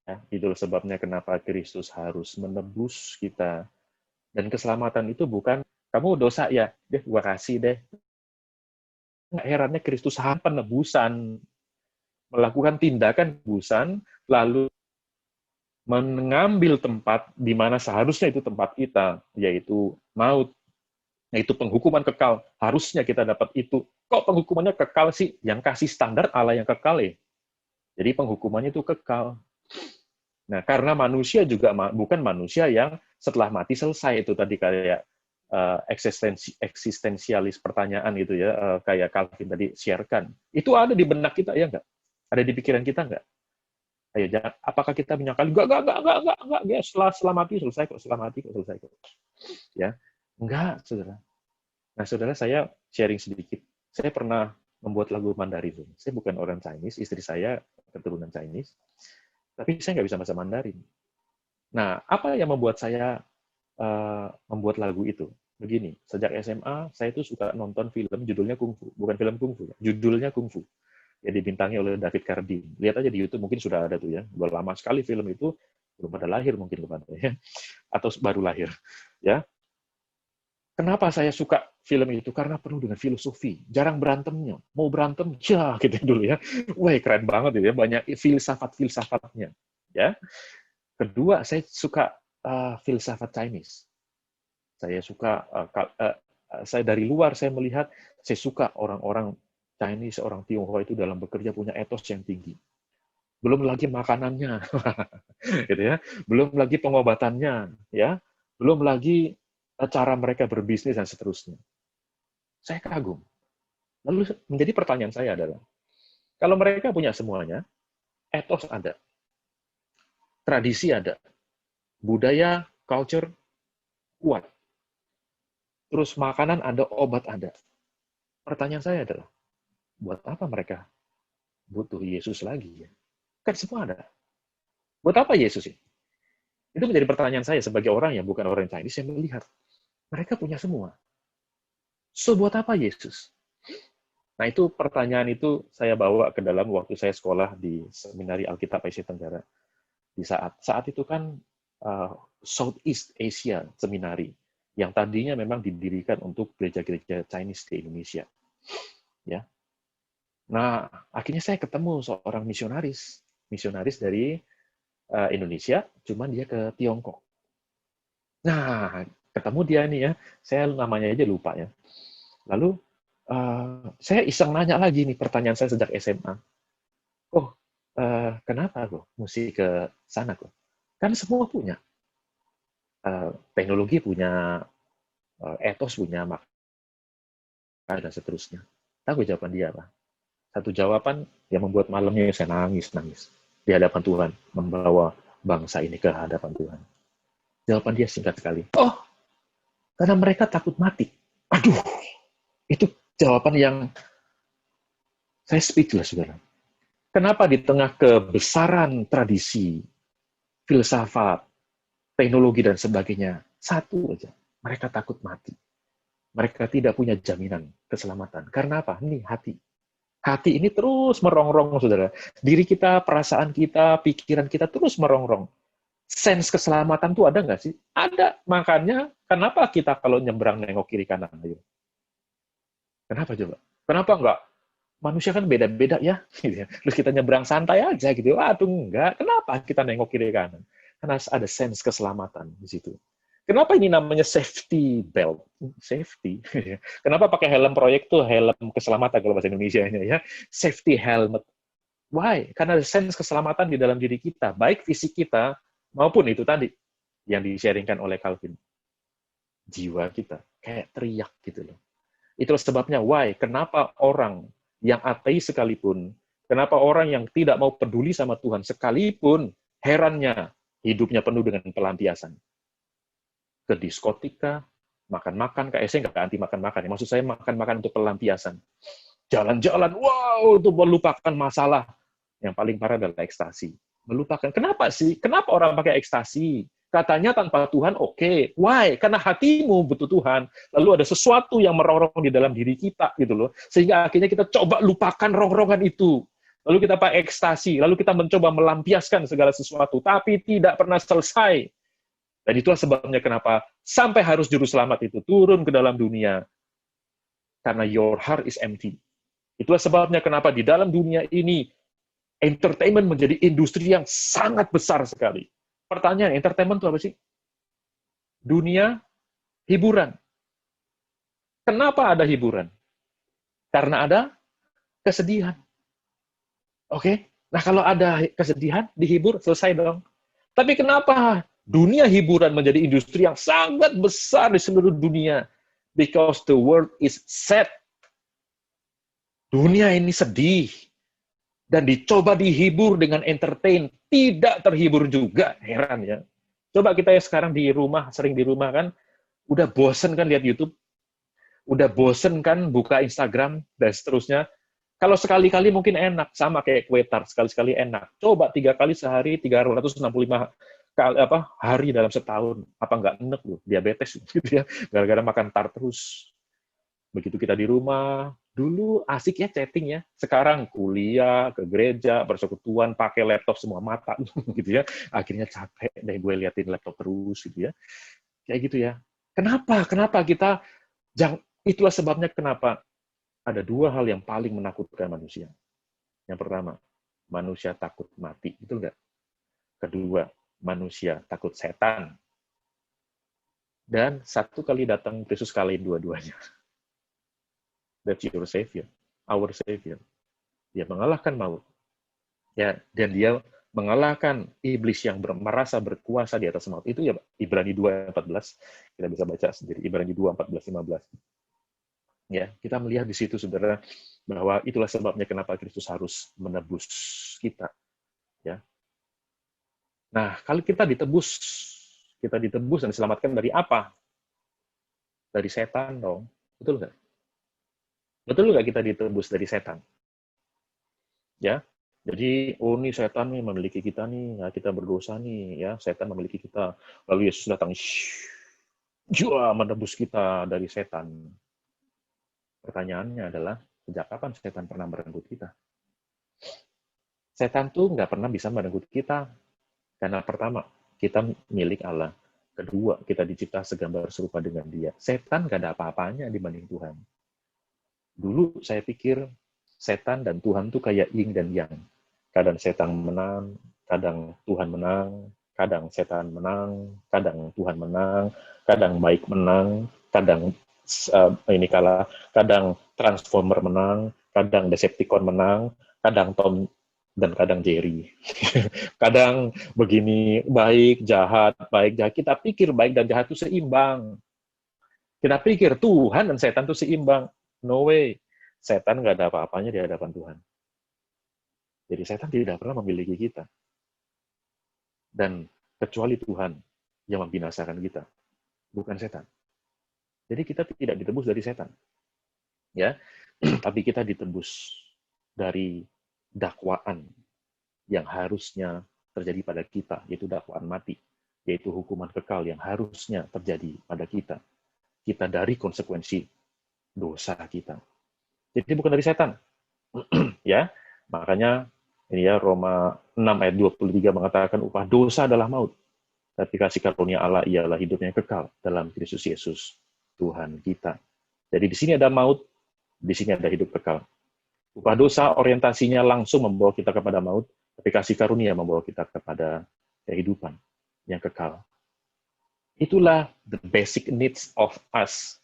Ya, itulah sebabnya kenapa Kristus harus menebus kita. Dan keselamatan itu bukan, kamu dosa ya, deh gua kasih deh. Nggak, herannya Kristus penebusan, melakukan tindakan penebusan, lalu mengambil tempat di mana seharusnya itu tempat kita, yaitu maut, yaitu penghukuman kekal. Harusnya kita dapat itu. Kok penghukumannya kekal sih? Yang kasih standar Allah yang kekal ya. Jadi penghukumannya itu kekal. Nah, karena manusia juga bukan manusia yang setelah mati selesai, itu tadi kayak eksistensialis pertanyaan gitu ya, kayak Calvin tadi sharekan. Itu ada di benak kita ya nggak? Ada di pikiran kita nggak? Ayo, jangan, apakah kita menyangkal, enggak, ya, setelah mati selesai kok, selesai kok. Ya, enggak, saudara. Nah, saudara, saya sharing sedikit. Saya pernah membuat lagu Mandarin. Saya bukan orang Chinese, istri saya keturunan Chinese, tapi saya nggak bisa bahasa Mandarin. Nah, apa yang membuat saya membuat lagu itu? Begini, sejak SMA, saya itu suka nonton film judulnya Kungfu. Bukan film Kungfu, judulnya Kungfu. Ya, dibintangi oleh David Carradine. Lihat aja di YouTube, mungkin sudah ada tuh ya. Udah lama sekali film itu, belum pada lahir mungkin kepada ya, atau baru lahir. Ya, kenapa saya suka film itu? Karena penuh dengan filosofi, jarang berantemnya. Mau berantem, ya gitu dulu ya. Wah, keren banget ya, banyak filsafat-filsafatnya. Ya. Kedua, saya suka filsafat Chinese. Saya suka, saya dari luar saya melihat, saya suka orang-orang Chinese, orang Tionghoa itu dalam bekerja punya etos yang tinggi. Belum lagi makanannya, gitu ya. Belum lagi pengobatannya, ya. Belum lagi cara mereka berbisnis dan seterusnya. Saya kagum. Lalu menjadi pertanyaan saya adalah, kalau mereka punya semuanya, etos ada, tradisi ada, budaya, culture kuat, terus makanan ada, obat ada. Pertanyaan saya adalah, buat apa mereka butuh Yesus lagi? Ya? Kan semua ada. Buat apa Yesus ini? Itu menjadi pertanyaan saya sebagai orang yang bukan orang Chinese, yang melihat, mereka punya semua. So, buat apa Yesus? Nah, itu pertanyaan itu saya bawa ke dalam waktu saya sekolah di Seminari Alkitab Asia Tenggara. Di saat itu kan Southeast Asia Seminari, yang tadinya memang didirikan untuk gereja-gereja Chinese di Indonesia. Ya. Nah, akhirnya saya ketemu seorang misionaris dari Indonesia, cuman dia ke Tiongkok. Nah, ketemu dia nih ya, saya namanya aja lupa ya. Lalu saya iseng nanya lagi nih pertanyaan saya sejak SMA. Oh, kenapa kok mesti ke sana kok? Kan semua punya. Teknologi punya, etos punya, maka dan seterusnya. Tahu jawaban dia apa? Satu jawaban yang membuat malamnya saya nangis di hadapan Tuhan, membawa bangsa ini ke hadapan Tuhan. Jawaban dia singkat sekali. Oh, karena mereka takut mati. Aduh, itu jawaban yang saya speechless, saudara. Kenapa di tengah kebesaran tradisi, filsafat, teknologi, dan sebagainya, satu aja, mereka takut mati. Mereka tidak punya jaminan keselamatan. Karena apa? Ini hati. Hati ini terus merongrong, saudara. Diri kita, perasaan kita, pikiran kita terus merongrong. Sense keselamatan tuh ada nggak sih? Ada. Makanya, kenapa kita kalau nyebrang nengok kiri kanan? Ayo. Kenapa coba? Kenapa enggak? Manusia kan beda-beda ya. Terus kita nyebrang santai aja gitu. Waduh, enggak. Kenapa kita nengok kiri kanan? Karena ada sense keselamatan di situ. Kenapa ini namanya safety belt? Safety. Kenapa pakai helm proyek tuh helm keselamatan kalau bahasa Indonesia-nya ya? Safety helmet. Why? Karena ada sense keselamatan di dalam diri kita, baik fisik kita maupun itu tadi yang di-sharingkan oleh Calvin. Jiwa kita kayak teriak gitu loh. Itulah sebabnya why? Kenapa orang yang ateis sekalipun, kenapa orang yang tidak mau peduli sama Tuhan sekalipun, herannya hidupnya penuh dengan pelampiasan. Ke diskotika, makan-makan, kayak saya nggak anti makan-makan. Maksud saya makan-makan untuk pelampiasan. Jalan-jalan, wow, itu melupakan masalah. Yang paling parah adalah ekstasi. Melupakan. Kenapa sih? Kenapa orang pakai ekstasi? Katanya tanpa Tuhan, oke. Why? Karena hatimu butuh Tuhan. Lalu ada sesuatu yang merongrong di dalam diri kita, gitu loh. Sehingga akhirnya kita coba lupakan rongrongan itu. Lalu kita pakai ekstasi. Lalu kita mencoba melampiaskan segala sesuatu. Tapi tidak pernah selesai. Dan itulah sebabnya kenapa sampai harus juru selamat itu turun ke dalam dunia. Karena your heart is empty. Itulah sebabnya kenapa di dalam dunia ini entertainment menjadi industri yang sangat besar sekali. Pertanyaan, entertainment itu apa sih? Dunia hiburan. Kenapa ada hiburan? Karena ada kesedihan. Oke? Nah, kalau ada kesedihan, dihibur, selesai dong. Tapi kenapa dunia hiburan menjadi industri yang sangat besar di seluruh dunia? Because the world is sad. Dunia ini sedih. Dan dicoba dihibur dengan entertain. Tidak terhibur juga. Heran ya. Coba kita ya sekarang di rumah, sering di rumah kan, udah bosen kan lihat YouTube? Udah bosen kan buka Instagram, dan seterusnya. Kalau sekali-kali mungkin enak, sama kayak kue tart, sekali-sekali enak. Coba 3 kali sehari, 365 hari dalam setahun. Apa nggak enek loh, diabetes gitu ya, gara-gara makan tart terus. Begitu kita di rumah, dulu asik ya chatting ya, sekarang kuliah, ke gereja, persekutuan, pakai laptop semua mata, gitu ya. Akhirnya capek deh gue liatin laptop terus, gitu ya. Kayak gitu ya. Kenapa kita, itulah sebabnya kenapa ada 2 hal yang paling menakutkan manusia. Yang pertama, manusia takut mati, betul nggak? Kedua, manusia takut setan. Dan satu kali datang, Yesus kalahin dua-duanya. That's your Savior, our Savior. Dia mengalahkan maut. Ya, dan dia mengalahkan iblis yang merasa berkuasa di atas maut. Itu ya Ibrani 2:14. Kita bisa baca sendiri, Ibrani 2:14-15. Ya, kita melihat di situ, saudara, bahwa itulah sebabnya kenapa Kristus harus menebus kita. Ya. Nah, kalau kita ditebus dan diselamatkan dari apa? Dari setan dong. Betul nggak? Betul nggak kita ditebus dari setan? Ya, jadi, oh ini setan nih memiliki kita nih, ya, kita berdosa nih, ya, setan memiliki kita. Lalu Yesus datang, menebus kita dari setan. Pertanyaannya adalah, sejak kapan setan pernah merenggut kita? Setan tuh nggak pernah bisa merenggut kita. Karena pertama, kita milik Allah. Kedua, kita dicipta segambar serupa dengan Dia. Setan nggak ada apa-apanya dibanding Tuhan. Dulu saya pikir, setan dan Tuhan tuh kayak yin dan yang. Kadang setan menang, kadang Tuhan menang, kadang setan menang, kadang Tuhan menang, kadang baik menang, kadang ini kalah, kadang Transformer menang, kadang Decepticon menang, kadang Tom dan kadang Jerry. Kadang begini, baik, jahat, baik, jahat. Kita pikir baik dan jahat itu seimbang. Kita pikir Tuhan dan setan itu seimbang. No way. Setan nggak ada apa-apanya di hadapan Tuhan. Jadi setan tidak pernah memiliki kita. Dan kecuali Tuhan yang membinasakan kita, bukan setan. Jadi kita tidak ditebus dari setan. Ya, tapi kita ditebus dari dakwaan yang harusnya terjadi pada kita, yaitu dakwaan mati, yaitu hukuman kekal yang harusnya terjadi pada kita. Kita dari konsekuensi dosa kita. Jadi bukan dari setan. Ya, makanya ini ya Roma 6 ayat 23 mengatakan upah dosa adalah maut. Tapi kasih karunia Allah ialah hidupnya kekal dalam Kristus Yesus, Tuhan kita. Jadi di sini ada maut, di sini ada hidup kekal. Upah dosa orientasinya langsung membawa kita kepada maut, tapi kasih karunia membawa kita kepada kehidupan yang kekal. Itulah the basic needs of us.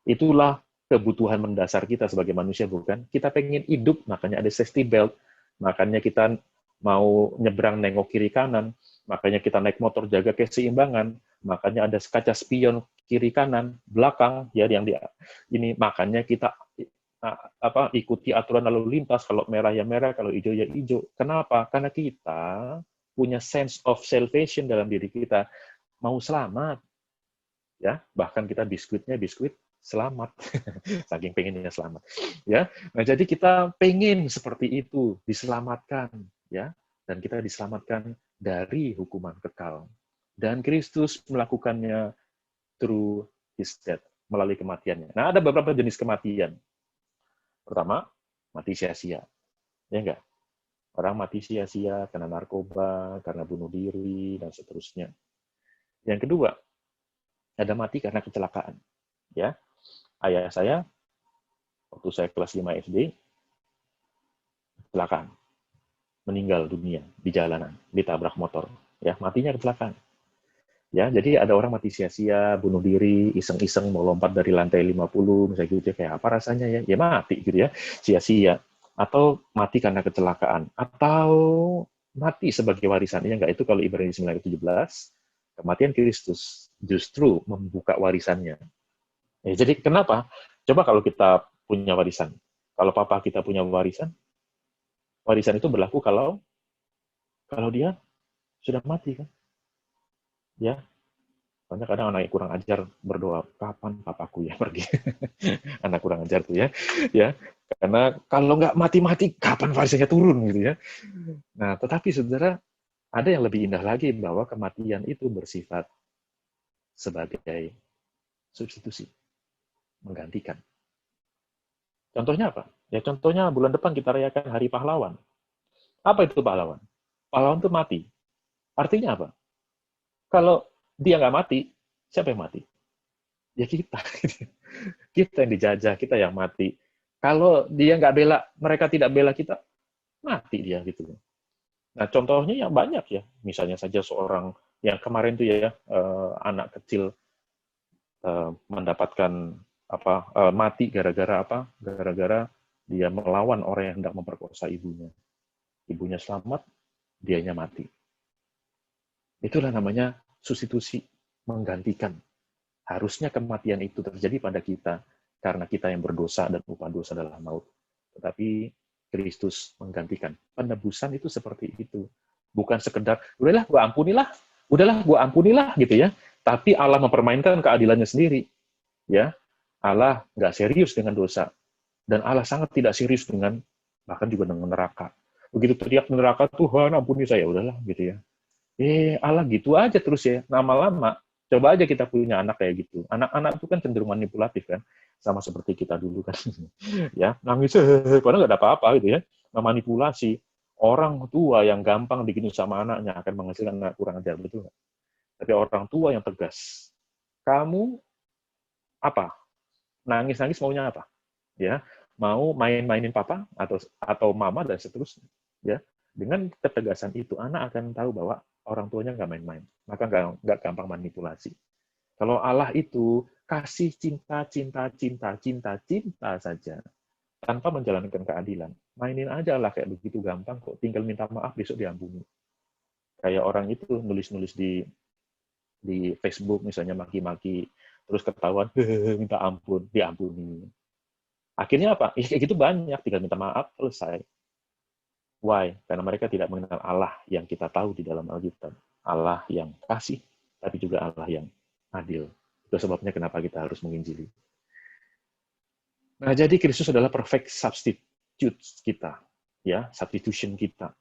Itulah kebutuhan mendasar kita sebagai manusia, bukan? Kita pengen hidup, makanya ada safety belt, makanya kita mau nyebrang nengok kiri kanan, makanya kita naik motor jaga keseimbangan, makanya ada kaca spion kiri kanan, belakang, ya yang ini makanya kita ikuti aturan lalu lintas, kalau merah ya merah, kalau hijau ya hijau. Kenapa? Karena kita punya sense of salvation dalam diri kita, mau selamat. Ya, bahkan kita biskuit selamat. Saking pengennya selamat. Ya. Nah, jadi kita pengen seperti itu, diselamatkan, ya. Dan kita diselamatkan dari hukuman kekal. Dan Kristus melakukannya through his death, melalui kematiannya. Nah, ada beberapa jenis kematian. Pertama, mati sia-sia. Ya enggak? Orang mati sia-sia karena narkoba, karena bunuh diri, dan seterusnya. Yang kedua, ada mati karena kecelakaan. Ya, ayah saya waktu saya kelas 5 SD kecelakaan, meninggal dunia di jalanan, ditabrak motor. Ya, matinya kecelakaan. Ya, jadi ada orang mati sia-sia, bunuh diri, iseng-iseng mau lompat dari lantai 50, misalnya gitu, kayak apa rasanya ya? Ya mati gitu ya, sia-sia. Atau mati karena kecelakaan, atau mati sebagai warisan. Ya enggak, itu kalau Ibrani 9:17, kematian Kristus justru membuka warisannya. Ya, jadi kenapa? Coba kalau kita punya warisan. Kalau papa kita punya warisan itu berlaku kalau dia sudah mati kan? Ya. Soalnya kadang anak kurang ajar berdoa, kapan papaku ya pergi? Anak kurang ajar tuh ya. Ya. Karena kalau nggak mati-mati, kapan warisannya turun gitu ya. Nah, tetapi saudara, ada yang lebih indah lagi bahwa kematian itu bersifat sebagai substitusi, menggantikan. Contohnya apa? Ya contohnya bulan depan kita rayakan Hari Pahlawan. Apa itu pahlawan? Pahlawan itu mati. Artinya apa? Kalau dia nggak mati, siapa yang mati? Ya kita. Kita yang dijajah, kita yang mati. Kalau dia nggak bela, mereka tidak bela kita, mati dia gitu. Nah contohnya yang banyak ya. Misalnya saja seorang yang kemarin tuh ya, anak kecil mendapatkan mati gara-gara apa? Gara-gara dia melawan orang yang hendak memperkosa ibunya. Ibunya selamat, dianya mati. Itulah namanya substitusi, menggantikan. Harusnya kematian itu terjadi pada kita karena kita yang berdosa dan upah dosa adalah maut. Tetapi Kristus menggantikan. Penebusan itu seperti itu. Bukan sekedar, udahlah gua ampunilah gitu ya. Tapi Allah mempermainkan keadilannya sendiri. Ya, Allah nggak serius dengan dosa. Dan Allah sangat tidak serius dengan, bahkan juga dengan neraka. Begitu teriak neraka, Tuhan ampuni saya, udahlah gitu ya. Allah gitu aja terus ya. Lama-lama, coba aja kita punya anak kayak gitu. Anak-anak itu kan cenderung manipulatif kan. Sama seperti kita dulu kan. Ya, nangis, padahal nggak ada apa-apa gitu ya. Memanipulasi. Orang tua yang gampang digini sama anaknya akan menghasilkan anak kurang ajar, betul nggak? Tapi orang tua yang tegas. Kamu apa? Nangis-nangis maunya apa? Ya, mau main-mainin papa atau mama dan seterusnya. Ya, dengan ketegasan itu anak akan tahu bahwa orang tuanya nggak main-main, maka nggak gampang manipulasi. Kalau Allah itu kasih cinta, cinta, cinta, cinta, cinta saja, tanpa menjalankan keadilan. Mainin aja lah kayak begitu gampang kok, tinggal minta maaf besok diampuni. Kayak orang itu nulis-nulis di Facebook misalnya maki-maki, terus ketahuan minta ampun, diampuni. Akhirnya apa? Ya, kayak gitu banyak, tinggal minta maaf, selesai. Why? Karena mereka tidak mengenal Allah yang kita tahu di dalam Alkitab. Allah yang kasih, tapi juga Allah yang adil. Itu sebabnya kenapa kita harus menginjili. Nah, jadi Kristus adalah perfect substitute kita, ya, substitution kita.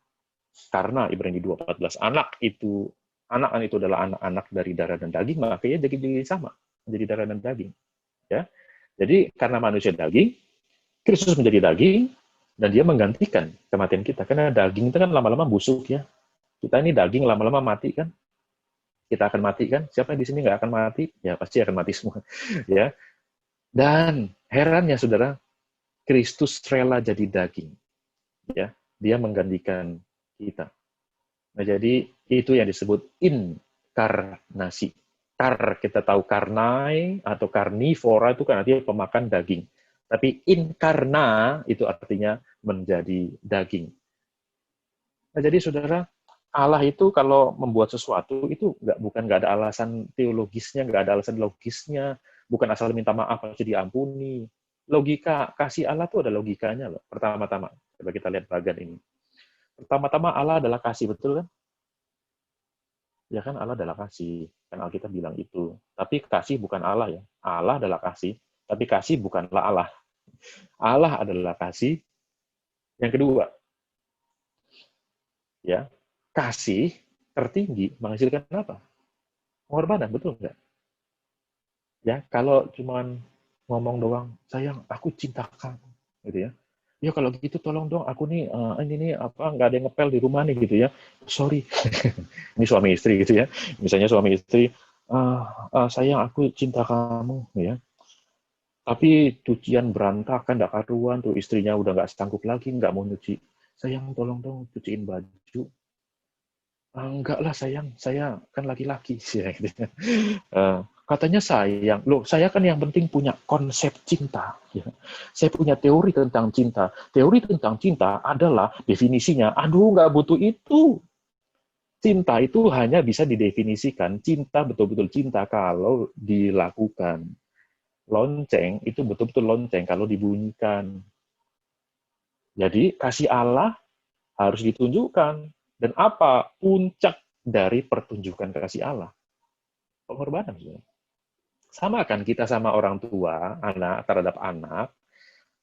Karena Ibrani 2:14, anak itu adalah anak-anak dari darah dan daging, makanya jadi sama, menjadi darah dan daging. Ya, jadi karena manusia daging, Kristus menjadi daging, dan dia menggantikan kematian kita. Karena daging itu kan lama-lama busuk ya. Kita ini daging lama-lama mati kan. Kita akan mati kan? Siapa yang di sini nggak akan mati? Ya pasti akan mati semua. Ya. Dan herannya saudara, Kristus rela jadi daging. Ya, dia menggantikan kita. Nah, jadi itu yang disebut inkarnasi. Kita tahu karnai atau karnivora itu kan artinya pemakan daging. Tapi inkarna itu artinya menjadi daging. Nah, jadi saudara, Allah itu kalau membuat sesuatu itu bukan nggak ada alasan teologisnya, nggak ada alasan logisnya, bukan asal minta maaf aja diampuni. Logika kasih Allah itu ada logikanya loh. Pertama-tama, coba kita lihat bagian ini. Pertama-tama Allah adalah kasih, betul kan? Ya kan Allah adalah kasih. Kan Alkitab bilang itu. Tapi kasih bukan Allah ya. Allah adalah kasih, tapi kasih bukanlah Allah. Allah adalah kasih. Yang kedua, ya, kasih tertinggi menghasilkan apa? Pengorbanan, betul nggak? Ya, kalau cuman ngomong doang, sayang, aku cinta kamu, gitu ya. Ya kalau gitu tolong dong, aku nih ini nih apa nggak ada yang ngepel di rumah nih gitu ya. Sorry, ini suami istri gitu ya. Misalnya suami istri, sayang aku cinta kamu, ya. Tapi cucian berantakan, nggak karuan, tuh istrinya udah nggak sanggup lagi, nggak mau nyuci. Sayang tolong dong cuciin baju. Enggak lah sayang, saya kan laki-laki sih. Katanya sayang, loh saya kan yang penting punya konsep cinta. Ya. Saya punya teori tentang cinta. Teori tentang cinta adalah definisinya, aduh nggak butuh itu. Cinta itu hanya bisa didefinisikan, cinta betul-betul cinta kalau dilakukan. Lonceng itu betul-betul lonceng kalau dibunyikan. Jadi kasih Allah harus ditunjukkan. Dan apa puncak dari pertunjukan kasih Allah? Pengorbanan. Sama kan kita sama orang tua, anak terhadap anak,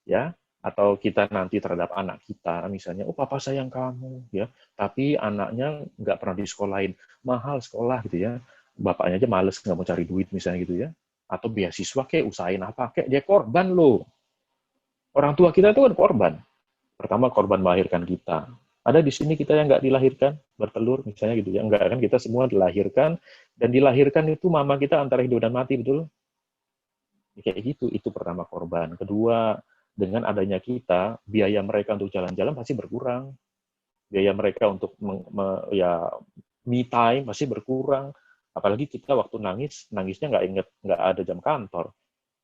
ya, atau kita nanti terhadap anak kita, misalnya, oh papa sayang kamu, ya, tapi anaknya nggak pernah disekolahin, mahal sekolah gitu ya, bapaknya aja males nggak mau cari duit misalnya gitu ya, atau beasiswa kayak usahain apa kayak dia korban loh. Orang tua kita itu kan korban. Pertama korban melahirkan kita. Ada di sini kita yang nggak dilahirkan, bertelur misalnya gitu ya. Enggak kan, kita semua dilahirkan, dan dilahirkan itu mama kita antara hidup dan mati, betul? Kayak gitu, itu pertama korban. Kedua, dengan adanya kita, biaya mereka untuk jalan-jalan pasti berkurang. Biaya mereka untuk me time pasti berkurang. Apalagi kita waktu nangisnya nggak inget, nggak ada jam kantor.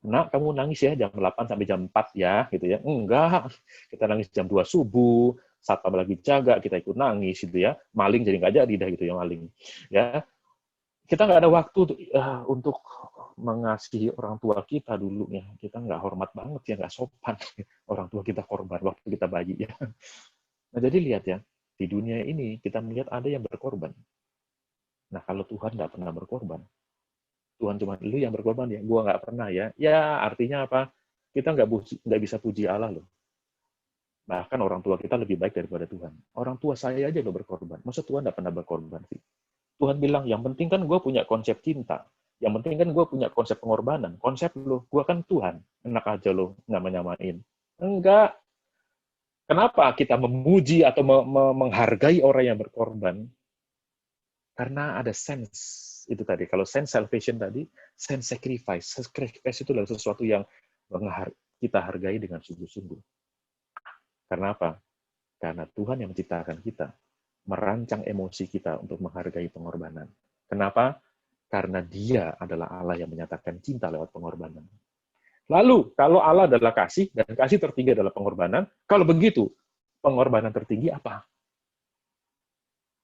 Nak, kamu nangis ya jam 8 sampai jam 4 ya, gitu ya. Enggak, kita nangis jam 2 subuh, satpam lagi jaga, kita ikut nangis, gitu ya. Maling jadi nggak jadi dah, gitu ya, maling. Ya, kita nggak ada waktu untuk mengasihi orang tua kita dulu ya. Kita nggak hormat banget ya, nggak sopan. Orang tua kita korban waktu kita bayi ya. Nah, jadi lihat ya, di dunia ini kita melihat ada yang berkorban. Nah, kalau Tuhan nggak pernah berkorban, Tuhan cuma lu yang berkorban ya, gua nggak pernah ya. Ya artinya apa? Kita nggak bisa puji Allah loh. Bahkan orang tua kita lebih baik daripada Tuhan. Orang tua saya aja lo berkorban. Masa Tuhan nggak pernah berkorban sih? Tuhan bilang, yang penting kan gue punya konsep cinta. Yang penting kan gue punya konsep pengorbanan. Konsep lo, gue kan Tuhan. Enak aja lo nyamain. Enggak. Kenapa kita memuji atau menghargai orang yang berkorban? Karena ada sense itu tadi. Kalau sense salvation tadi, sense sacrifice. Sacrifice itu adalah sesuatu yang kita hargai dengan sungguh-sungguh. Karena apa? Karena Tuhan yang menciptakan kita, merancang emosi kita untuk menghargai pengorbanan. Kenapa? Karena Dia adalah Allah yang menyatakan cinta lewat pengorbanan. Lalu, kalau Allah adalah kasih, dan kasih tertinggi adalah pengorbanan, kalau begitu, pengorbanan tertinggi apa?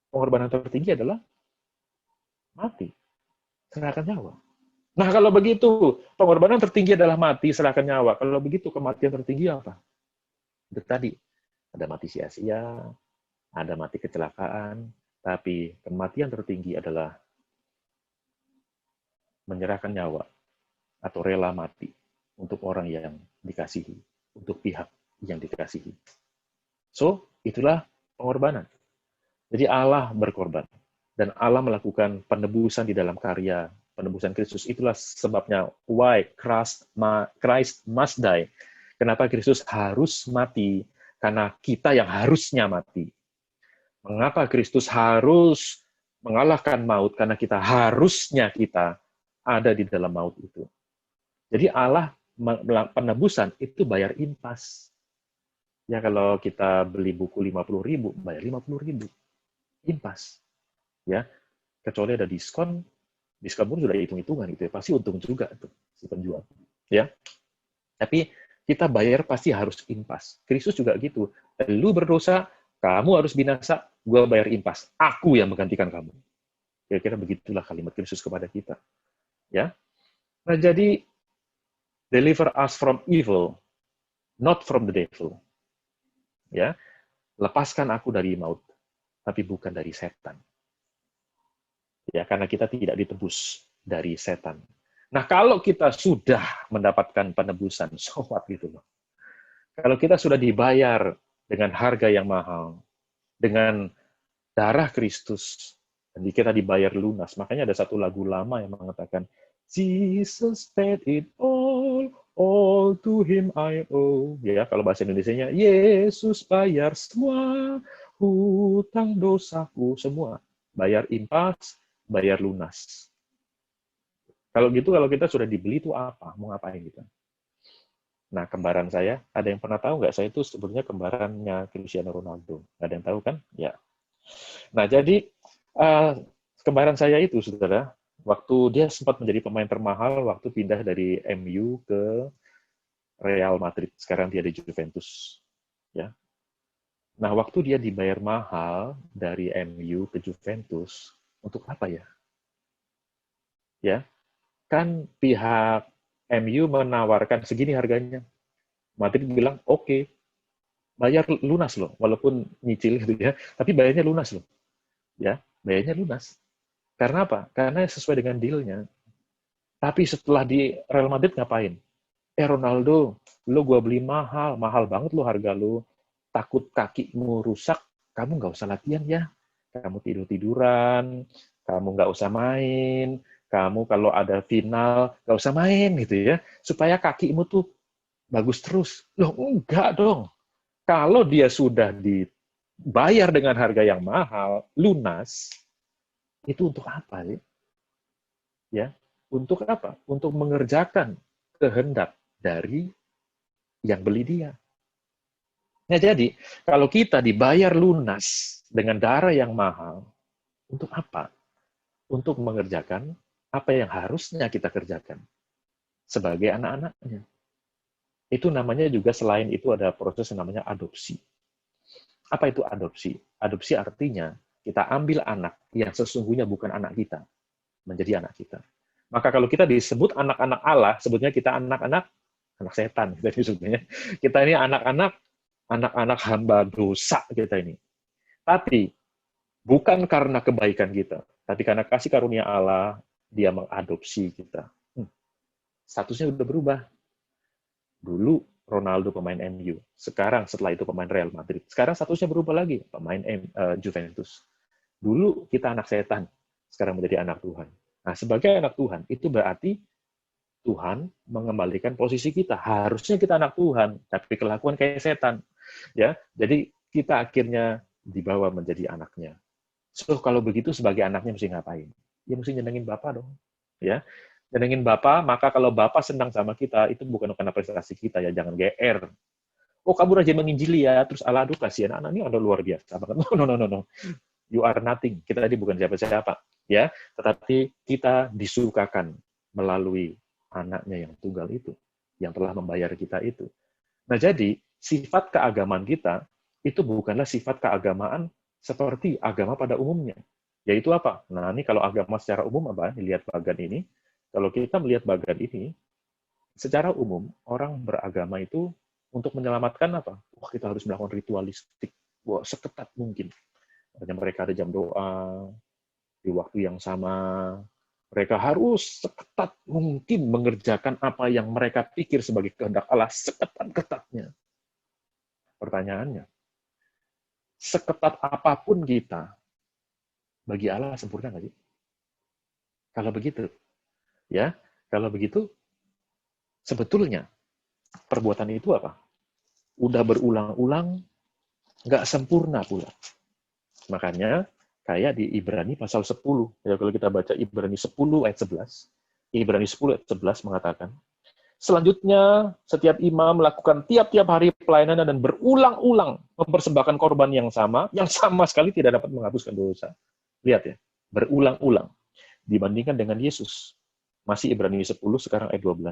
Pengorbanan tertinggi adalah mati, serahkan nyawa. Nah, kalau begitu, pengorbanan tertinggi adalah mati, serahkan nyawa. Kalau begitu, kematian tertinggi apa? Itu tadi, ada mati sia-sia, ada mati kecelakaan, tapi kematian tertinggi adalah menyerahkan nyawa atau rela mati untuk orang yang dikasihi, untuk pihak yang dikasihi. So, itulah pengorbanan. Jadi Allah berkorban, dan Allah melakukan penebusan di dalam karya penebusan Kristus. Itulah sebabnya why Christ must die. Kenapa Kristus harus mati? Karena kita yang harusnya mati. Mengapa Kristus harus mengalahkan maut? Karena kita ada di dalam maut itu. Jadi Allah penebusan itu bayar impas. Ya, kalau kita beli buku 50.000, bayar 50.000. Impas. Ya, kecuali ada diskon pun sudah hitung-hitungan gitu ya, pasti untung juga tuh si penjual. Ya. Tapi kita bayar pasti harus impas. Kristus juga gitu. Lu berdosa, kamu harus binasa, gua bayar impas. Aku yang menggantikan kamu. Kira-kira begitulah kalimat Kristus kepada kita. Ya. Nah, jadi deliver us from evil, not from the devil. Ya. Lepaskan aku dari maut, tapi bukan dari setan. Ya, karena kita tidak ditebus dari setan. Nah, kalau kita sudah mendapatkan penebusan, so what gitu loh. Kalau kita sudah dibayar dengan harga yang mahal, dengan darah Kristus, dan kita dibayar lunas. Makanya ada satu lagu lama yang mengatakan, Jesus paid it all to him I owe. Ya, kalau bahasa Indonesianya, Yesus bayar semua hutang dosaku, semua. Bayar impas, bayar lunas. Kalau gitu, kalau kita sudah dibeli itu apa? Mau ngapain kita? Nah, kembaran saya, ada yang pernah tahu nggak? Saya itu sebetulnya kembarannya Cristiano Ronaldo. Ada yang tahu kan? Ya. Nah, jadi kembaran saya itu, saudara, waktu dia sempat menjadi pemain termahal, waktu pindah dari MU ke Real Madrid. Sekarang dia di Juventus. Ya. Nah, waktu dia dibayar mahal dari MU ke Juventus, untuk apa ya? Ya, kan pihak MU menawarkan segini harganya. Madrid bilang, oke, bayar lunas loh, walaupun nyicil gitu ya, tapi bayarnya lunas loh. Ya, bayarnya lunas. Karena apa? Karena sesuai dengan deal-nya. Tapi setelah di Real Madrid ngapain? Ronaldo, lo gua beli mahal, mahal banget lo harga lo. Takut kakimu rusak, kamu nggak usah latihan ya. Kamu tidur-tiduran, kamu nggak usah main, kamu kalau ada final nggak usah main gitu ya, supaya kakimu tuh bagus terus. Loh, enggak dong. Kalau dia sudah dibayar dengan harga yang mahal, lunas, itu untuk apa ya? Ya, untuk apa? Untuk mengerjakan kehendak dari yang beli dia. Nah, jadi kalau kita dibayar lunas dengan darah yang mahal, untuk apa? Untuk mengerjakan apa yang harusnya kita kerjakan sebagai anak-anaknya. Itu namanya juga, selain itu ada proses yang namanya adopsi. Apa itu adopsi? Adopsi artinya kita ambil anak yang sesungguhnya bukan anak kita, menjadi anak kita. Maka kalau kita disebut anak-anak Allah, sebetulnya kita anak-anak setan. Kita ini anak-anak hamba dosa kita ini. Tapi bukan karena kebaikan kita, tapi karena kasih karunia Allah, dia mengadopsi kita. Statusnya udah berubah. Dulu Ronaldo pemain MU, sekarang setelah itu pemain Real Madrid. Sekarang statusnya berubah lagi, pemain Juventus. Dulu kita anak setan, sekarang menjadi anak Tuhan. Nah, sebagai anak Tuhan, itu berarti Tuhan mengembalikan posisi kita. Harusnya kita anak Tuhan, tapi kelakuan kayak setan. Ya, jadi kita akhirnya dibawa menjadi anaknya. So, kalau begitu sebagai anaknya mesti ngapain? Ya mesti nyenengin Bapak dong. Ya, Nyenengin Bapa, maka kalau Bapa senang sama kita, itu bukan karena prestasi kita ya, jangan GR. Oh, kamu rajin menginjili ya, terus ala aduh kasihan anak ini ada luar biasa banget. No, no, no, no. You are nothing. Kita tadi bukan siapa-siapa, ya. Tetapi kita disukakan melalui anaknya yang tunggal itu, yang telah membayar kita itu. Nah, jadi sifat keagamaan kita itu bukanlah sifat keagamaan seperti agama pada umumnya. Yaitu apa? Nah, ini kalau agama secara umum apa? Lihat bagan ini. Kalau kita melihat bagan ini, secara umum orang beragama itu untuk menyelamatkan apa? Wah, kita harus melakukan ritualistik. Wah, seketat mungkin. Makanya mereka ada jam doa di waktu yang sama. Mereka harus seketat mungkin mengerjakan apa yang mereka pikir sebagai kehendak Allah seketat-ketatnya. Pertanyaannya, seketat apapun kita, bagi Allah sempurna nggak sih? Kalau begitu, ya, kalau begitu, sebetulnya perbuatan itu apa? Udah berulang-ulang, nggak sempurna pula. Makanya, kayak di Ibrani pasal 10, ya, kalau kita baca Ibrani 10 ayat 11, Ibrani 10 ayat 11 mengatakan, selanjutnya, setiap imam melakukan tiap-tiap hari pelayanan dan berulang-ulang mempersembahkan korban yang sama sekali tidak dapat menghapuskan dosa. Lihat ya, berulang-ulang. Dibandingkan dengan Yesus. Masih Ibrani 10, sekarang ayat 12.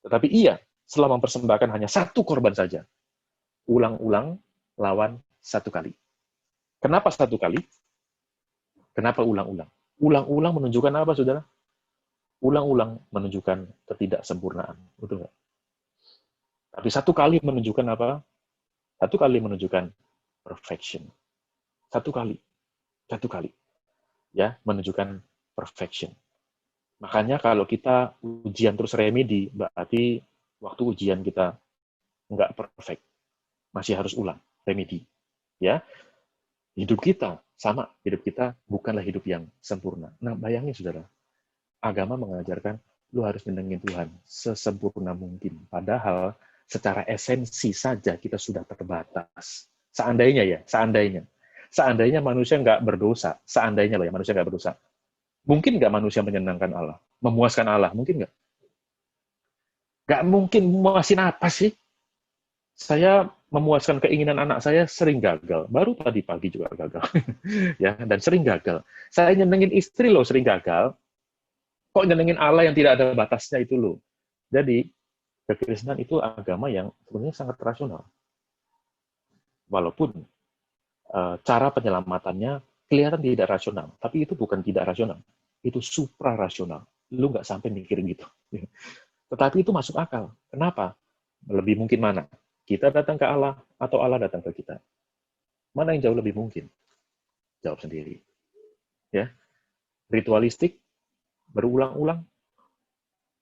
Tetapi ia, setelah mempersembahkan hanya satu korban saja, ulang-ulang lawan satu kali. Kenapa satu kali? Kenapa ulang-ulang? Ulang-ulang menunjukkan apa, saudara? Ulang-ulang menunjukkan ketidaksempurnaan. Betul nggak? Tapi satu kali menunjukkan apa? Satu kali menunjukkan perfection. Satu kali. Ya, menunjukkan perfection. Makanya kalau kita ujian terus remedi, berarti waktu ujian kita nggak perfect. Masih harus ulang, remedi. Ya, hidup kita sama, hidup kita bukanlah hidup yang sempurna. Nah, bayangin saudara, agama mengajarkan lu harus menyenangkan Tuhan sesempurna mungkin. Padahal secara esensi saja kita sudah terbatas. Seandainya manusia nggak berdosa, seandainya loh ya manusia nggak berdosa, mungkin nggak manusia menyenangkan Allah, memuaskan Allah, mungkin nggak? Nggak mungkin. Memuasin apa sih? Saya memuaskan keinginan anak saya sering gagal. Baru tadi pagi juga gagal. Ya, dan sering gagal. Saya nyenengin istri loh sering gagal. Kok nyenengin Allah yang tidak ada batasnya itu loh. Jadi, kekristenan itu agama yang sebenarnya sangat rasional. Walaupun cara penyelamatannya kelihatan tidak rasional. Tapi itu bukan tidak rasional. Itu supra-rasional. Lu nggak sampai mikirin gitu. Tetapi itu masuk akal. Kenapa? Lebih mungkin mana? Kita datang ke Allah atau Allah datang ke kita? Mana yang jauh lebih mungkin? Jawab sendiri. Ya, ritualistik berulang-ulang.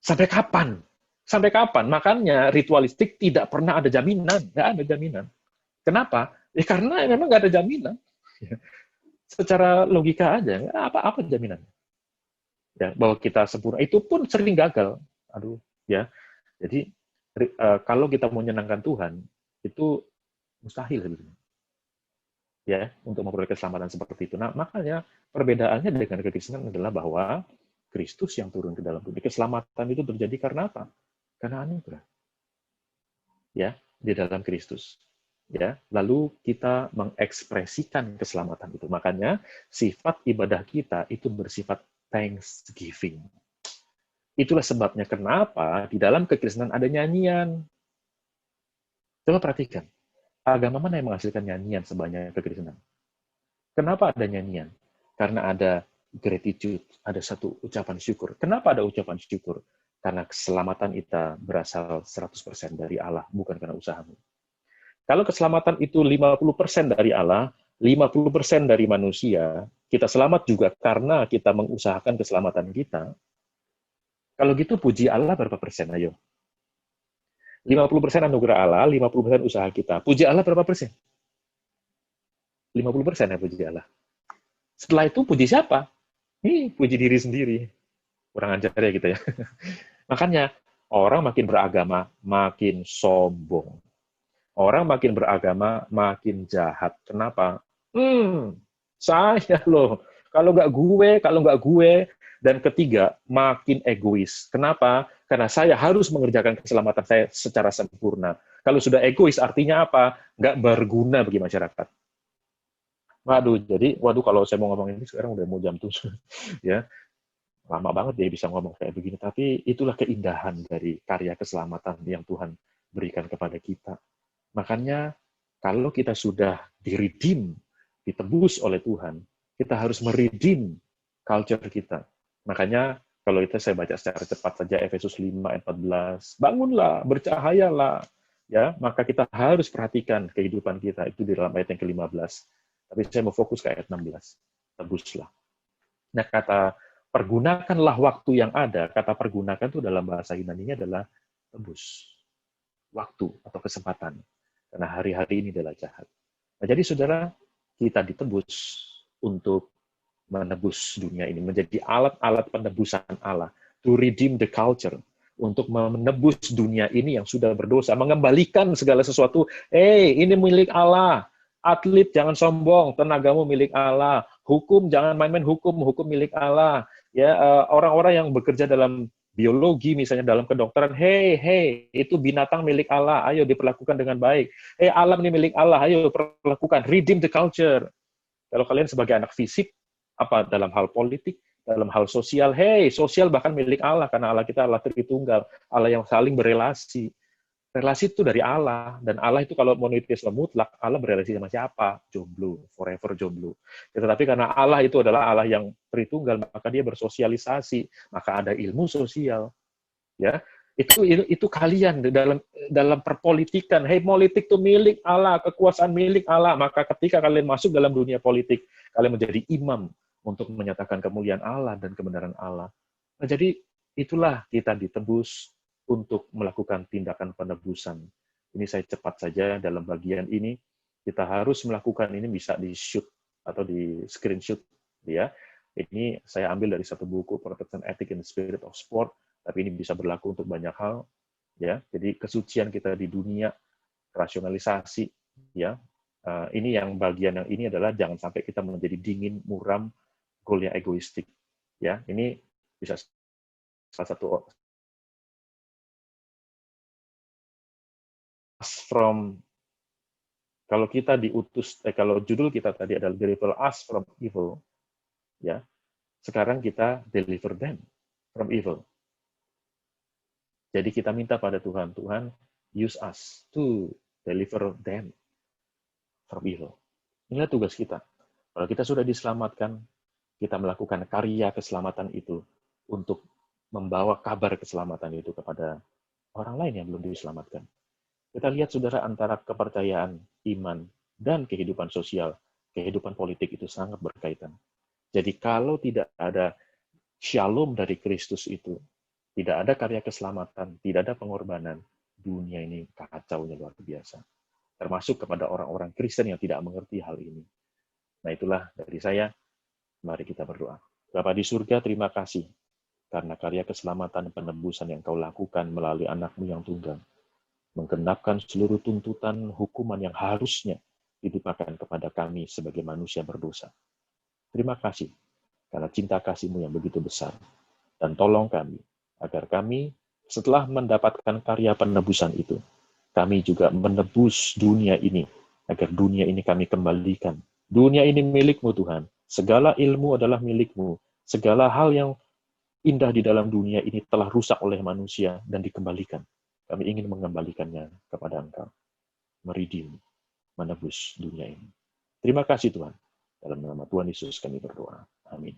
Sampai kapan? Sampai kapan? Makanya ritualistik tidak pernah ada jaminan. Nggak ada jaminan. Kenapa? Ya karena memang nggak ada jaminan. Secara logika aja, apa jaminan? Ya, bahwa kita sempurna. Itu pun sering gagal. Aduh, ya. Jadi, kalau kita mau menyenangkan Tuhan, itu mustahil sebetulnya. Ya, untuk memperoleh keselamatan seperti itu. Nah, makanya perbedaannya dengan kekristenan adalah bahwa Kristus yang turun ke dalam dunia. Keselamatan itu terjadi karena apa? Karena anugerah. Ya, di dalam Kristus. Ya, lalu kita mengekspresikan keselamatan itu. Makanya sifat ibadah kita itu bersifat thanksgiving. Itulah sebabnya kenapa di dalam kekristenan ada nyanyian. Coba perhatikan, agama mana yang menghasilkan nyanyian sebanyak kekristenan? Kenapa ada nyanyian? Karena ada gratitude, ada satu ucapan syukur. Kenapa ada ucapan syukur? Karena keselamatan kita berasal 100% dari Allah, bukan karena usahamu. Kalau keselamatan itu 50% dari Allah, 50% dari manusia, kita selamat juga karena kita mengusahakan keselamatan kita. Kalau gitu puji Allah berapa persen? Ayo. 50% anugerah Allah, 50% usaha kita. Puji Allah berapa persen? 50% ya puji Allah. Setelah itu puji siapa? Puji diri sendiri. Kurang ajar ya gitu ya. Makanya orang makin beragama, makin sombong. Orang makin beragama, makin jahat. Kenapa? Saya loh kalau nggak gue. Dan ketiga, makin egois. Kenapa? Karena saya harus mengerjakan keselamatan saya secara sempurna. Kalau sudah egois, artinya apa? Nggak berguna bagi masyarakat. Waduh, kalau saya mau ngomong ini sekarang udah mau jam 7. Ya, lama banget dia bisa ngomong kayak begini. Tapi itulah keindahan dari karya keselamatan yang Tuhan berikan kepada kita. Makanya, kalau kita sudah diredeem, ditebus oleh Tuhan, kita harus meredeem culture kita. Makanya kalau itu saya baca secara cepat saja Efesus 5 ayat 14, bangunlah, bercahayalah, ya, maka kita harus perhatikan kehidupan kita itu di dalam ayat yang ke-15. Tapi saya mau fokus ke ayat 16. Tebuslah. Nah, kata pergunakanlah waktu yang ada, kata pergunakan itu dalam bahasa Yunani adalah tebus. Waktu atau kesempatan. Karena hari-hari ini adalah jahat. Nah, jadi saudara, kita ditebus untuk menebus dunia ini, menjadi alat-alat penebusan Allah, to redeem the culture, untuk menebus dunia ini yang sudah berdosa, mengembalikan segala sesuatu. Ini milik Allah. Atlet jangan sombong, tenagamu milik Allah. Hukum jangan main-main hukum milik Allah. Ya, orang-orang yang bekerja dalam biologi misalnya dalam kedokteran, itu binatang milik Allah, ayo diperlakukan dengan baik. Alam ini milik Allah, ayo perlakukan, redeem the culture. Kalau kalian sebagai anak fisik, dalam hal politik, dalam hal sosial, sosial bahkan milik Allah, karena Allah kita Allah Tritunggal, Allah yang saling berelasi. Relasi itu dari Allah, dan Allah itu kalau monoteisme mutlak, Allah berelasi sama siapa? Jomblo, forever jomblo. Tetapi karena Allah itu adalah Allah yang Tritunggal, maka dia bersosialisasi, maka ada ilmu sosial. Ya, itu kalian dalam perpolitikan. Politik itu milik Allah, kekuasaan milik Allah. Maka ketika kalian masuk dalam dunia politik, kalian menjadi imam untuk menyatakan kemuliaan Allah dan kebenaran Allah. Nah, jadi itulah kita ditebus untuk melakukan tindakan penebusan. Ini saya cepat saja dalam bagian ini. Kita harus melakukan ini, bisa di-shoot atau di-screenshot. Ya. Ini saya ambil dari satu buku, Protestant Ethic in the Spirit of Sport, tapi ini bisa berlaku untuk banyak hal. Ya. Jadi kesucian kita di dunia, rasionalisasi. Ya. Ini yang bagian yang ini adalah jangan sampai kita menjadi dingin, muram, goalnya egoistik. Ya. Ini bisa salah satu kalau kita diutus, kalau judul kita tadi adalah deliver us from evil, ya, sekarang kita deliver them from evil. Jadi kita minta pada Tuhan, Tuhan use us to deliver them from evil. Inilah tugas kita. Kalau kita sudah diselamatkan, kita melakukan karya keselamatan itu untuk membawa kabar keselamatan itu kepada orang lain yang belum diselamatkan. Kita lihat, saudara, antara kepercayaan, iman, dan kehidupan sosial, kehidupan politik itu sangat berkaitan. Jadi kalau tidak ada shalom dari Kristus itu, tidak ada karya keselamatan, tidak ada pengorbanan, dunia ini kacaunya luar biasa. Termasuk kepada orang-orang Kristen yang tidak mengerti hal ini. Nah, itulah dari saya. Mari kita berdoa. Bapa di surga, terima kasih karena karya keselamatan dan penebusan yang Kau lakukan melalui anak-Mu yang tunggal, menggenapkan seluruh tuntutan hukuman yang harusnya ditimpakan kepada kami sebagai manusia berdosa. Terima kasih karena cinta kasih-Mu yang begitu besar. Dan tolong kami, agar kami setelah mendapatkan karya penebusan itu, kami juga menebus dunia ini, agar dunia ini kami kembalikan. Dunia ini milik-Mu, Tuhan. Segala ilmu adalah milik-Mu. Segala hal yang indah di dalam dunia ini telah rusak oleh manusia dan dikembalikan. Kami ingin mengembalikannya kepada Engkau. Meredeem, menebus dunia ini. Terima kasih Tuhan. Dalam nama Tuhan Yesus kami berdoa. Amin.